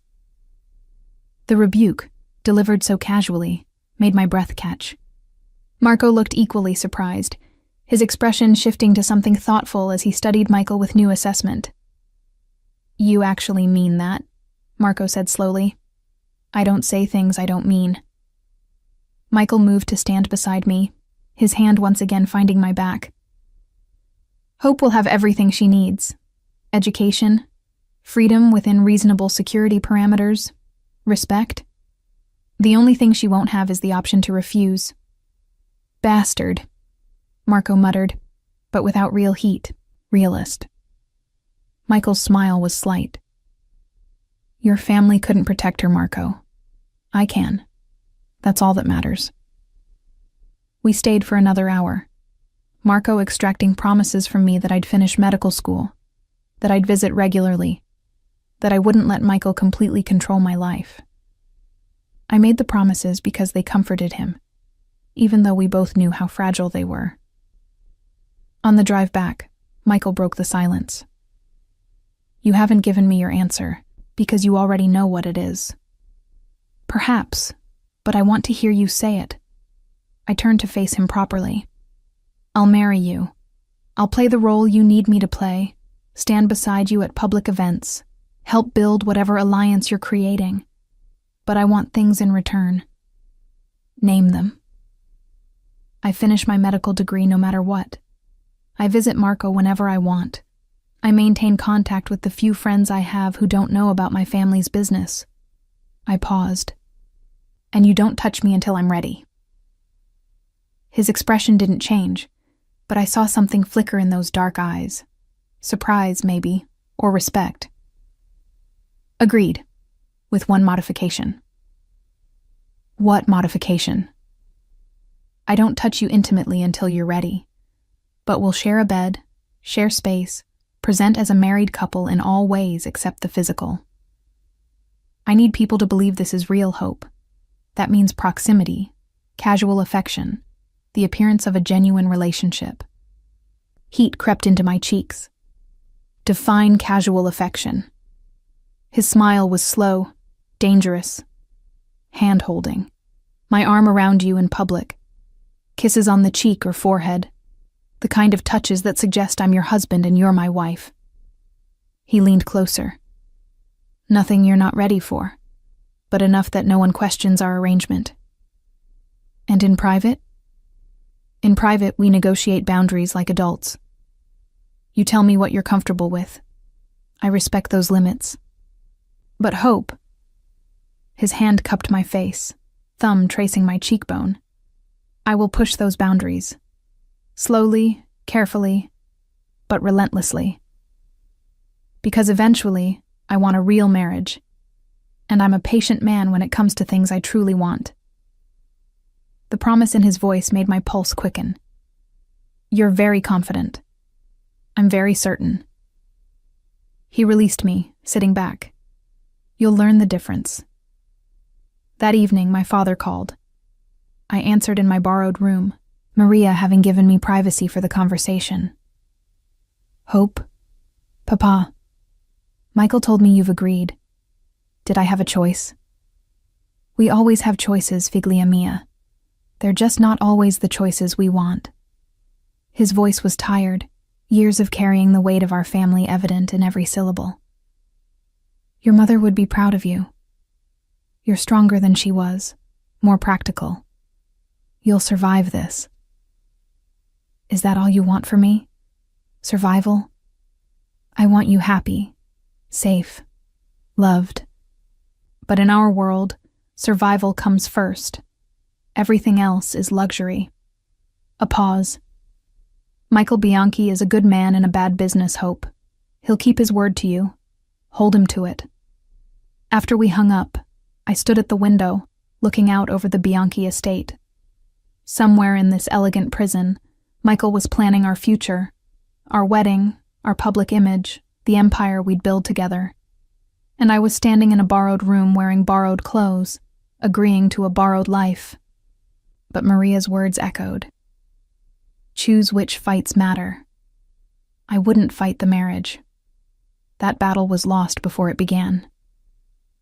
The rebuke, delivered so casually, made my breath catch. Marco looked equally surprised, his expression shifting to something thoughtful as he studied Michael with new assessment. You actually mean that? Marco said slowly. I don't say things I don't mean. Michael moved to stand beside me, his hand once again finding my back. Hope will have everything she needs. Education, freedom within reasonable security parameters, respect. The only thing she won't have is the option to refuse. Bastard, Marco muttered, but without real heat. Realist. Michael's smile was slight. Your family couldn't protect her, Marco. I can. That's all that matters. We stayed for another hour, Marco extracting promises from me that I'd finish medical school, that I'd visit regularly, that I wouldn't let Michael completely control my life. I made the promises because they comforted him, even though we both knew how fragile they were. On the drive back, Michael broke the silence. You haven't given me your answer, because you already know what it is. Perhaps, but I want to hear you say it. I turned to face him properly. I'll marry you. I'll play the role you need me to play, stand beside you at public events, help build whatever alliance you're creating. But I want things in return. Name them. I finish my medical degree no matter what. I visit Marco whenever I want. I maintain contact with the few friends I have who don't know about my family's business. I paused. And you don't touch me until I'm ready. His expression didn't change, but I saw something flicker in those dark eyes. Surprise, maybe, or respect. Agreed, with one modification. What modification? I don't touch you intimately until you're ready, but we'll share a bed, share space, present as a married couple in all ways except the physical. I need people to believe this is real hope. That means proximity, casual affection, the appearance of a genuine relationship. Heat crept into my cheeks. Define casual affection. His smile was slow, dangerous. Hand-holding. My arm around you in public. Kisses on the cheek or forehead. The kind of touches that suggest I'm your husband and you're my wife. He leaned closer. Nothing you're not ready for, but enough that no one questions our arrangement. And in private? In private, we negotiate boundaries like adults. You tell me what you're comfortable with. I respect those limits. But hope. His hand cupped my face, thumb tracing my cheekbone. I will push those boundaries. Slowly, carefully, but relentlessly. Because eventually, I want a real marriage. And I'm a patient man when it comes to things I truly want. The promise in his voice made my pulse quicken. You're very confident. I'm very certain. He released me, sitting back. You'll learn the difference. That evening, my father called. I answered in my borrowed room, Maria having given me privacy for the conversation. Hope? Papa. Michael told me you've agreed. Did I have a choice? We always have choices, figlia mia. They're just not always the choices we want. His voice was tired, years of carrying the weight of our family evident in every syllable. Your mother would be proud of you. You're stronger than she was, more practical. You'll survive this. Is that all you want for me? Survival? I want you happy, safe, loved. But in our world, survival comes first. Everything else is luxury. A pause. Michael Bianchi is a good man in a bad business, Hope. He'll keep his word to you. Hold him to it. After we hung up, I stood at the window, looking out over the Bianchi estate. Somewhere in this elegant prison, Michael was planning our future, our wedding, our public image, the empire we'd build together. And I was standing in a borrowed room wearing borrowed clothes, agreeing to a borrowed life. But Maria's words echoed. Choose which fights matter. I wouldn't fight the marriage. That battle was lost before it began.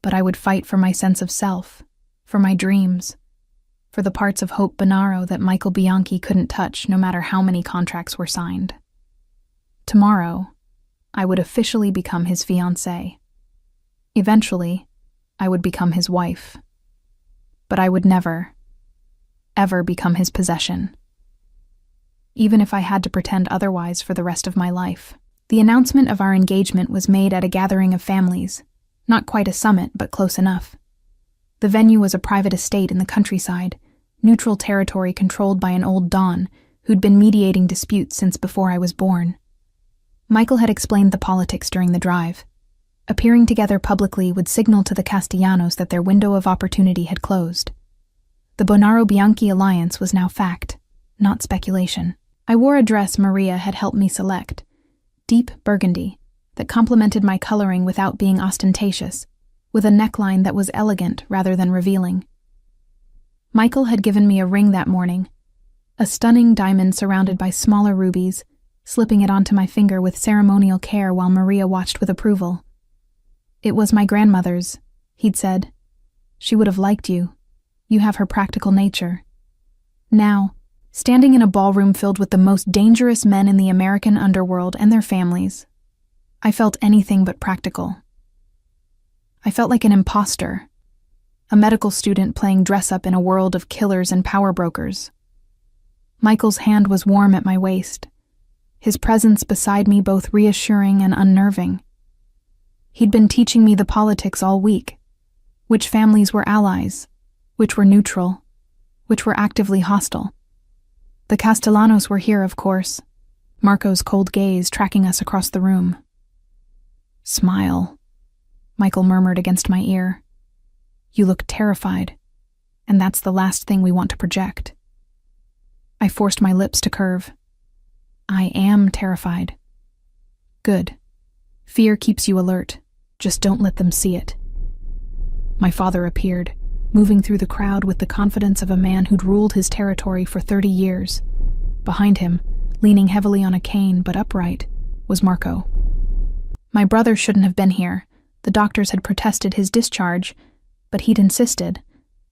But I would fight for my sense of self, for my dreams, for the parts of Hope Bonaro that Michael Bianchi couldn't touch no matter how many contracts were signed. Tomorrow, I would officially become his fiancée. Eventually, I would become his wife. But I would never, ever become his possession. Even if I had to pretend otherwise for the rest of my life. The announcement of our engagement was made at a gathering of families, not quite a summit, but close enough. The venue was a private estate in the countryside, neutral territory controlled by an old Don who'd been mediating disputes since before I was born. Michael had explained the politics during the drive. Appearing together publicly would signal to the Castellanos that their window of opportunity had closed. The Bonaro-Bianchi alliance was now fact, not speculation. I wore a dress Maria had helped me select, deep burgundy, that complemented my coloring without being ostentatious, with a neckline that was elegant rather than revealing. Michael had given me a ring that morning, a stunning diamond surrounded by smaller rubies, slipping it onto my finger with ceremonial care while Maria watched with approval. It was my grandmother's, he'd said. She would have liked you. You have her practical nature. Now, standing in a ballroom filled with the most dangerous men in the American underworld and their families, I felt anything but practical. I felt like an imposter, a medical student playing dress-up in a world of killers and power brokers. Michael's hand was warm at my waist, his presence beside me both reassuring and unnerving. He'd been teaching me the politics all week, which families were allies, which were neutral, which were actively hostile. The Castellanos were here, of course, Marco's cold gaze tracking us across the room. Smile, Michael murmured against my ear. You look terrified, and that's the last thing we want to project. I forced my lips to curve. I am terrified. Good. Fear keeps you alert. Just don't let them see it. My father appeared, moving through the crowd with the confidence of a man who'd ruled his territory for 30 years. Behind him, leaning heavily on a cane but upright, was Marco. My brother shouldn't have been here. The doctors had protested his discharge, but he'd insisted.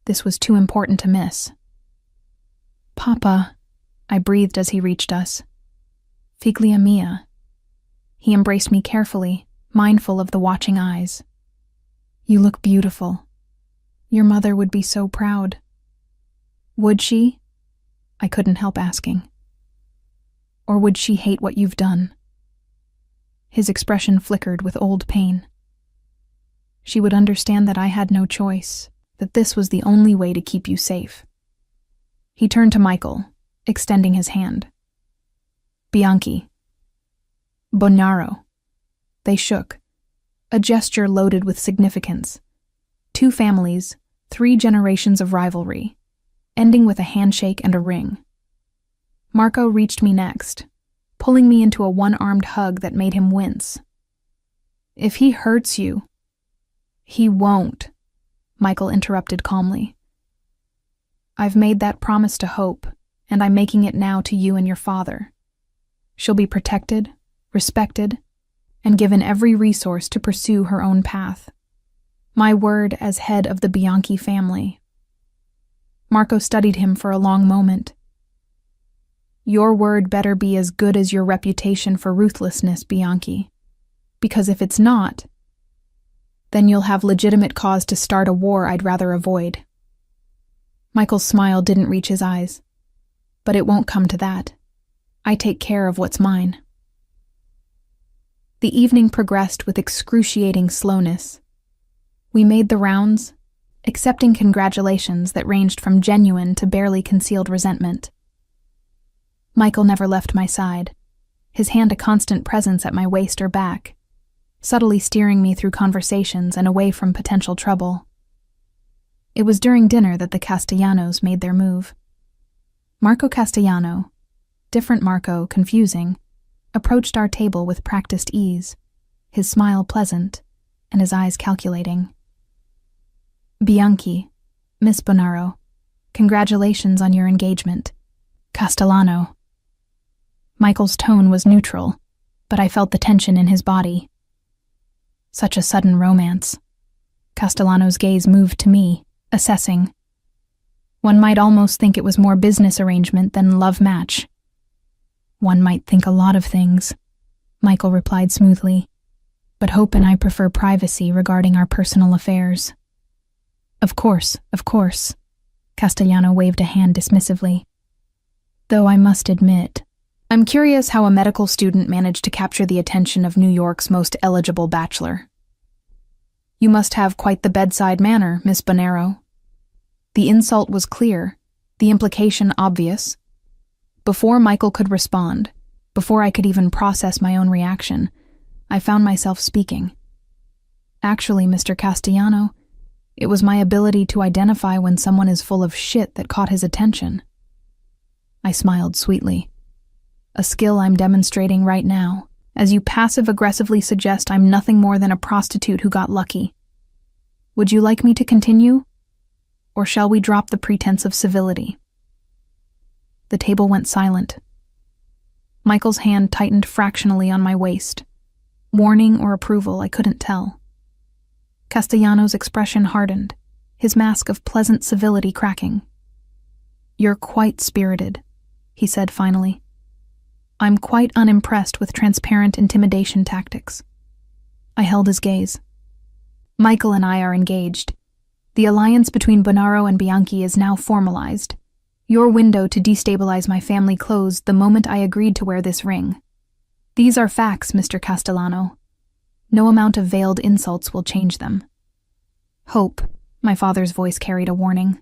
This was too important to miss. Papa, I breathed as he reached us. Figlia mia. He embraced me carefully, mindful of the watching eyes. You look beautiful. Your mother would be so proud. Would she? I couldn't help asking. Or would she hate what you've done? His expression flickered with old pain. She would understand that I had no choice, that this was the only way to keep you safe. He turned to Michael, extending his hand. Bianchi. Bonaro. They shook, a gesture loaded with significance. 2 families, 3 generations of rivalry, ending with a handshake and a ring. Marco reached me next, pulling me into a one-armed hug that made him wince. If he hurts you... He won't, Michael interrupted calmly. I've made that promise to Hope, and I'm making it now to you and your father. She'll be protected, respected, and given every resource to pursue her own path. My word as head of the Bianchi family. Marco studied him for a long moment. Your word better be as good as your reputation for ruthlessness, Bianchi. Because if it's not, then you'll have legitimate cause to start a war I'd rather avoid. Michael's smile didn't reach his eyes. But it won't come to that. I take care of what's mine. The evening progressed with excruciating slowness. We made the rounds, accepting congratulations that ranged from genuine to barely concealed resentment. Michael never left my side, his hand a constant presence at my waist or back, subtly steering me through conversations and away from potential trouble. It was during dinner that the Castellanos made their move. Marco Castellano, different Marco, confusing, approached our table with practiced ease, his smile pleasant, and his eyes calculating. Bianchi, Miss Bonaro, congratulations on your engagement. Castellano. Michael's tone was neutral, but I felt the tension in his body. Such a sudden romance. Castellano's gaze moved to me, assessing. One might almost think it was more business arrangement than love match. One might think a lot of things, Michael replied smoothly, but Hope and I prefer privacy regarding our personal affairs. Of course, Castellano waved a hand dismissively. Though I must admit, I'm curious how a medical student managed to capture the attention of New York's most eligible bachelor. You must have quite the bedside manner, Miss Bonaro. The insult was clear, the implication obvious. Before Michael could respond, before I could even process my own reaction, I found myself speaking. Actually, Mr. Castellano, it was my ability to identify when someone is full of shit that caught his attention. I smiled sweetly. A skill I'm demonstrating right now, as you passive-aggressively suggest I'm nothing more than a prostitute who got lucky. Would you like me to continue? Or shall we drop the pretense of civility? The table went silent. Michael's hand tightened fractionally on my waist. Warning or approval, I couldn't tell. Castellano's expression hardened, his mask of pleasant civility cracking. You're quite spirited, he said finally. I'm quite unimpressed with transparent intimidation tactics. I held his gaze. Michael and I are engaged. The alliance between Bonaro and Bianchi is now formalized. Your window to destabilize my family closed the moment I agreed to wear this ring. These are facts, Mr. Castellano. No amount of veiled insults will change them. Hope, my father's voice carried a warning.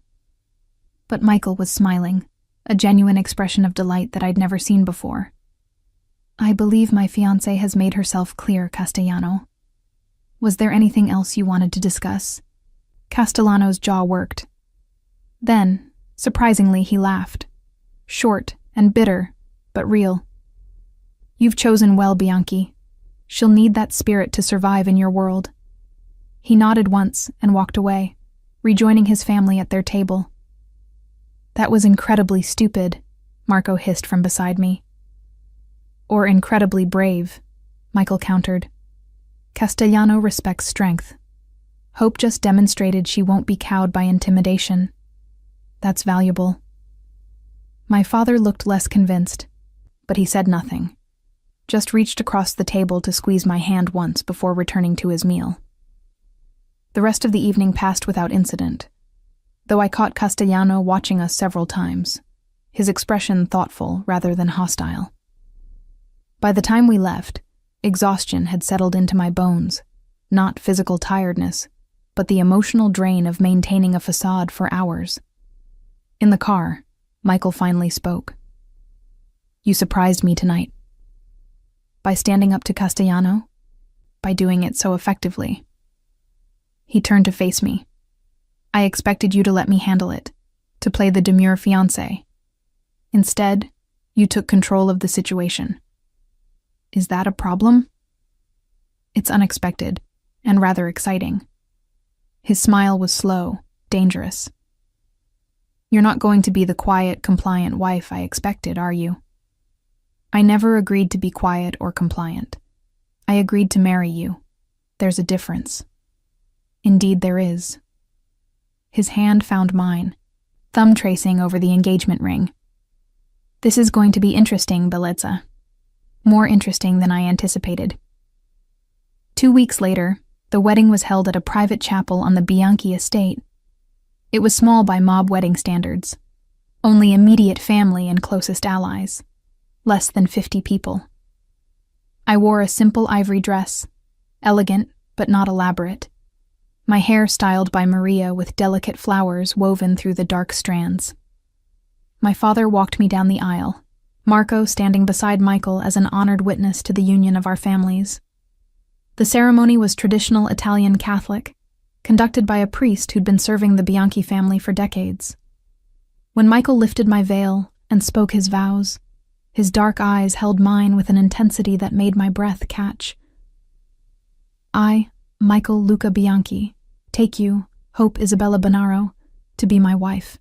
But Michael was smiling, a genuine expression of delight that I'd never seen before. I believe my fiancée has made herself clear, Castellano. Was there anything else you wanted to discuss? Castellano's jaw worked. Then, surprisingly, he laughed. Short and bitter, but real. You've chosen well, Bianchi. She'll need that spirit to survive in your world. He nodded once and walked away, rejoining his family at their table. That was incredibly stupid, Marco hissed from beside me. Or incredibly brave, Michael countered. Castellano respects strength. Hope just demonstrated she won't be cowed by intimidation. That's valuable. My father looked less convinced, but he said nothing. Just reached across the table to squeeze my hand once before returning to his meal. The rest of the evening passed without incident, though I caught Castellano watching us several times, his expression thoughtful rather than hostile. By the time we left, exhaustion had settled into my bones, not physical tiredness, but the emotional drain of maintaining a facade for hours. In the car, Michael finally spoke. You surprised me tonight. By standing up to Castellano, by doing it so effectively. He turned to face me. I expected you to let me handle it, to play the demure fiancé. Instead, you took control of the situation. Is that a problem? It's unexpected, and rather exciting. His smile was slow, dangerous. You're not going to be the quiet, compliant wife I expected, are you? I never agreed to be quiet or compliant. I agreed to marry you. There's a difference. Indeed there is. His hand found mine, thumb tracing over the engagement ring. This is going to be interesting, Bellezza. More interesting than I anticipated. 2 weeks later, the wedding was held at a private chapel on the Bianchi estate. It was small by mob wedding standards. Only immediate family and closest allies. Less than 50 people. I wore a simple ivory dress, elegant but not elaborate. My hair styled by Maria with delicate flowers woven through the dark strands. My father walked me down the aisle, Marco standing beside Michael as an honored witness to the union of our families. The ceremony was traditional Italian Catholic, conducted by a priest who'd been serving the Bianchi family for decades. When Michael lifted my veil and spoke his vows, his dark eyes held mine with an intensity that made my breath catch. I, Michael Luca Bianchi, take you, Hope Isabella Bonaro, to be my wife.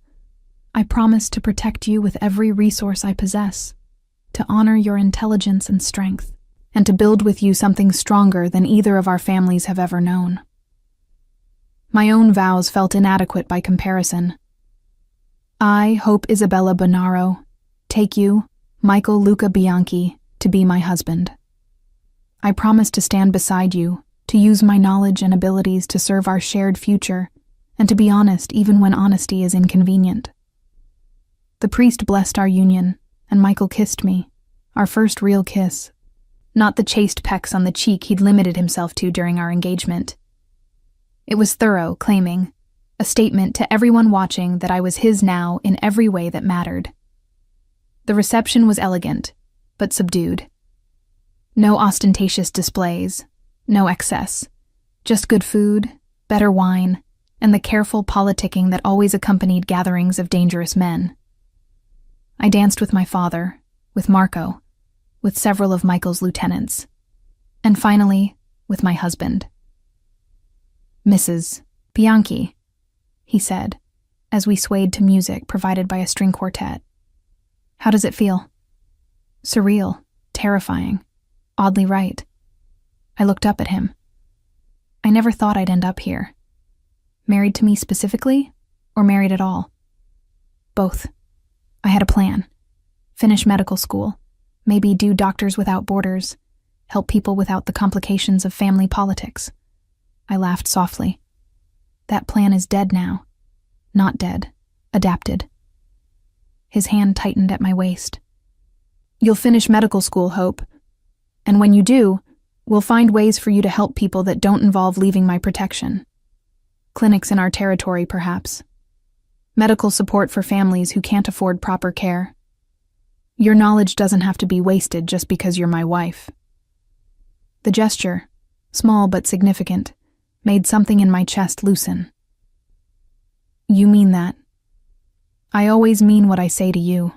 I promise to protect you with every resource I possess, to honor your intelligence and strength, and to build with you something stronger than either of our families have ever known. My own vows felt inadequate by comparison. I, Hope Isabella Bonaro, take you, Michael Luca Bianchi, to be my husband. I promise to stand beside you, to use my knowledge and abilities to serve our shared future, and to be honest even when honesty is inconvenient. The priest blessed our union, and Michael kissed me, our first real kiss, not the chaste pecks on the cheek he'd limited himself to during our engagement. It was thorough, claiming, a statement to everyone watching that I was his now in every way that mattered. The reception was elegant, but subdued. No ostentatious displays, no excess, just good food, better wine, and the careful politicking that always accompanied gatherings of dangerous men. I danced with my father, with Marco, with several of Michael's lieutenants, and finally, with my husband. Mrs. Bianchi, he said, as we swayed to music provided by a string quartet. How does it feel? Surreal, terrifying, oddly right. I looked up at him. I never thought I'd end up here. Married to me specifically, or married at all? Both. I had a plan. Finish medical school, maybe do Doctors Without Borders, help people without the complications of family politics. I laughed softly. That plan is dead now. Not dead, adapted. His hand tightened at my waist. You'll finish medical school, Hope. And when you do, we'll find ways for you to help people that don't involve leaving my protection. Clinics in our territory, perhaps. Medical support for families who can't afford proper care. Your knowledge doesn't have to be wasted just because you're my wife. The gesture, small but significant, made something in my chest loosen. You mean that? I always mean what I say to you.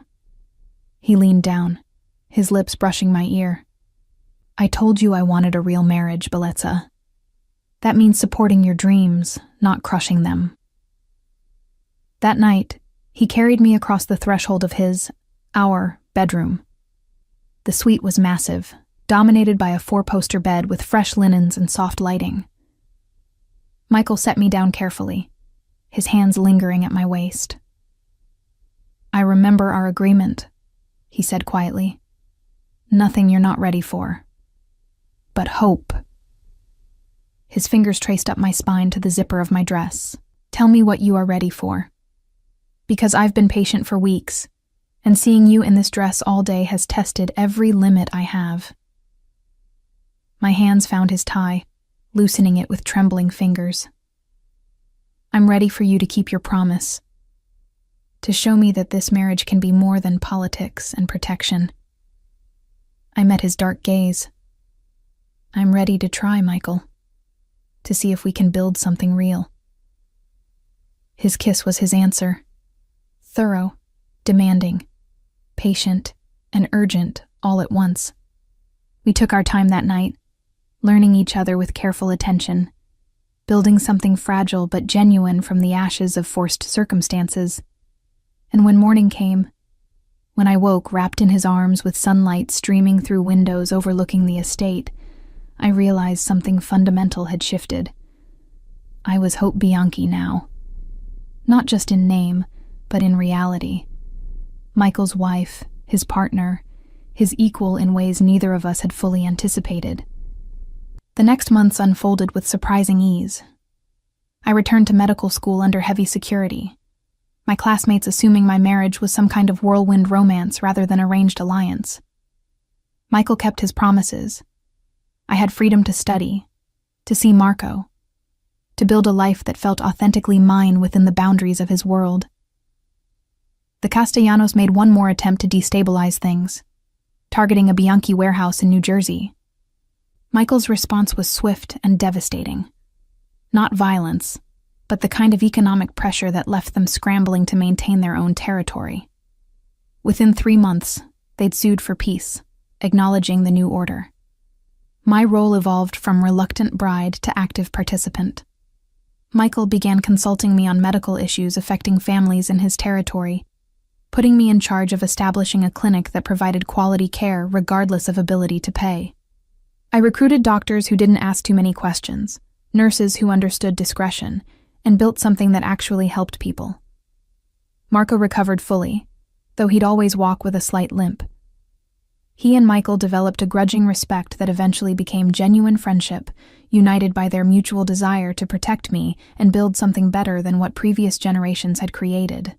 He leaned down, his lips brushing my ear. I told you I wanted a real marriage, Bellezza. That means supporting your dreams, not crushing them. That night, he carried me across the threshold of our bedroom. The suite was massive, dominated by a 4-poster bed with fresh linens and soft lighting. Michael set me down carefully, his hands lingering at my waist. I remember our agreement, he said quietly. Nothing you're not ready for. But hope. His fingers traced up my spine to the zipper of my dress. Tell me what you are ready for. Because I've been patient for weeks, and seeing you in this dress all day has tested every limit I have. My hands found his tie, loosening it with trembling fingers. I'm ready for you to keep your promise, to show me that this marriage can be more than politics and protection. I met his dark gaze. I'm ready to try, Michael, to see if we can build something real. His kiss was his answer. Thorough, demanding, patient, and urgent all at once. We took our time that night, learning each other with careful attention, building something fragile but genuine from the ashes of forced circumstances. And when morning came, when I woke wrapped in his arms with sunlight streaming through windows overlooking the estate, I realized something fundamental had shifted. I was Hope Bianchi now. Not just in name, but in reality. Michael's wife, his partner, his equal in ways neither of us had fully anticipated. The next months unfolded with surprising ease. I returned to medical school under heavy security, my classmates assuming my marriage was some kind of whirlwind romance rather than arranged alliance. Michael kept his promises. I had freedom to study, to see Marco, to build a life that felt authentically mine within the boundaries of his world. The Castellanos made one more attempt to destabilize things, targeting a Bianchi warehouse in New Jersey. Michael's response was swift and devastating. Not violence, but the kind of economic pressure that left them scrambling to maintain their own territory. Within 3 months, they'd sued for peace, acknowledging the new order. My role evolved from reluctant bride to active participant. Michael began consulting me on medical issues affecting families in his territory, putting me in charge of establishing a clinic that provided quality care regardless of ability to pay. I recruited doctors who didn't ask too many questions, nurses who understood discretion, and built something that actually helped people. Marco recovered fully, though he'd always walk with a slight limp. He and Michael developed a grudging respect that eventually became genuine friendship, united by their mutual desire to protect me and build something better than what previous generations had created.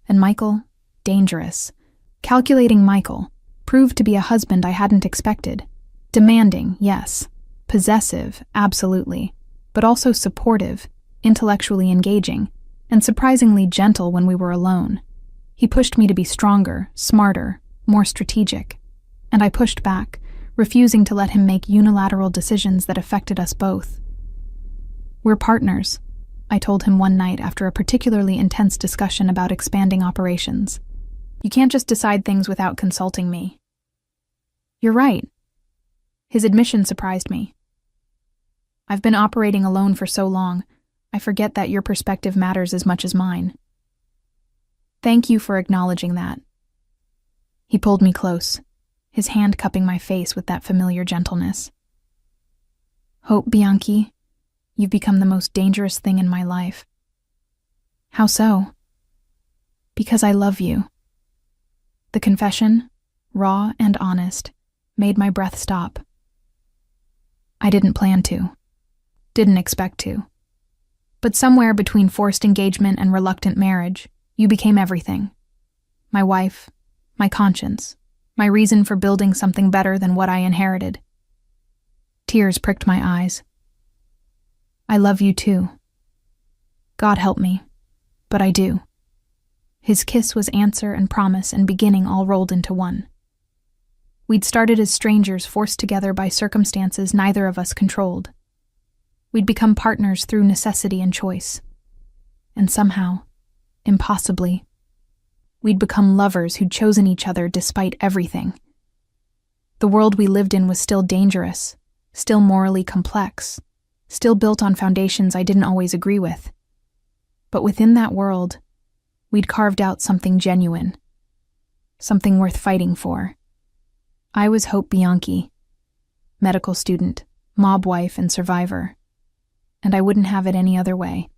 And Michael, dangerous, calculating Michael, proved to be a husband I hadn't expected. Demanding, yes. Possessive, absolutely. But also supportive, intellectually engaging, and surprisingly gentle when we were alone. He pushed me to be stronger, smarter, more strategic. And I pushed back, refusing to let him make unilateral decisions that affected us both. "We're partners," I told him one night after a particularly intense discussion about expanding operations. "You can't just decide things without consulting me." "You're right." His admission surprised me. "I've been operating alone for so long, I forget that your perspective matters as much as mine." "Thank you for acknowledging that." He pulled me close, his hand cupping my face with that familiar gentleness. "Hope, Bianchi, you've become the most dangerous thing in my life." "How so?" "Because I love you." The confession, raw and honest, made my breath stop. I didn't plan to. Didn't expect to. But somewhere between forced engagement and reluctant marriage, you became everything. My wife, my conscience, my reason for building something better than what I inherited. Tears pricked my eyes. "I love you too. God help me, but I do." His kiss was answer and promise and beginning all rolled into one. We'd started as strangers forced together by circumstances neither of us controlled. We'd become partners through necessity and choice. And somehow, impossibly, we'd become lovers who'd chosen each other despite everything. The world we lived in was still dangerous, still morally complex, still built on foundations I didn't always agree with. But within that world, we'd carved out something genuine, something worth fighting for. I was Hope Bianchi, medical student, mob wife, and survivor, and I wouldn't have it any other way.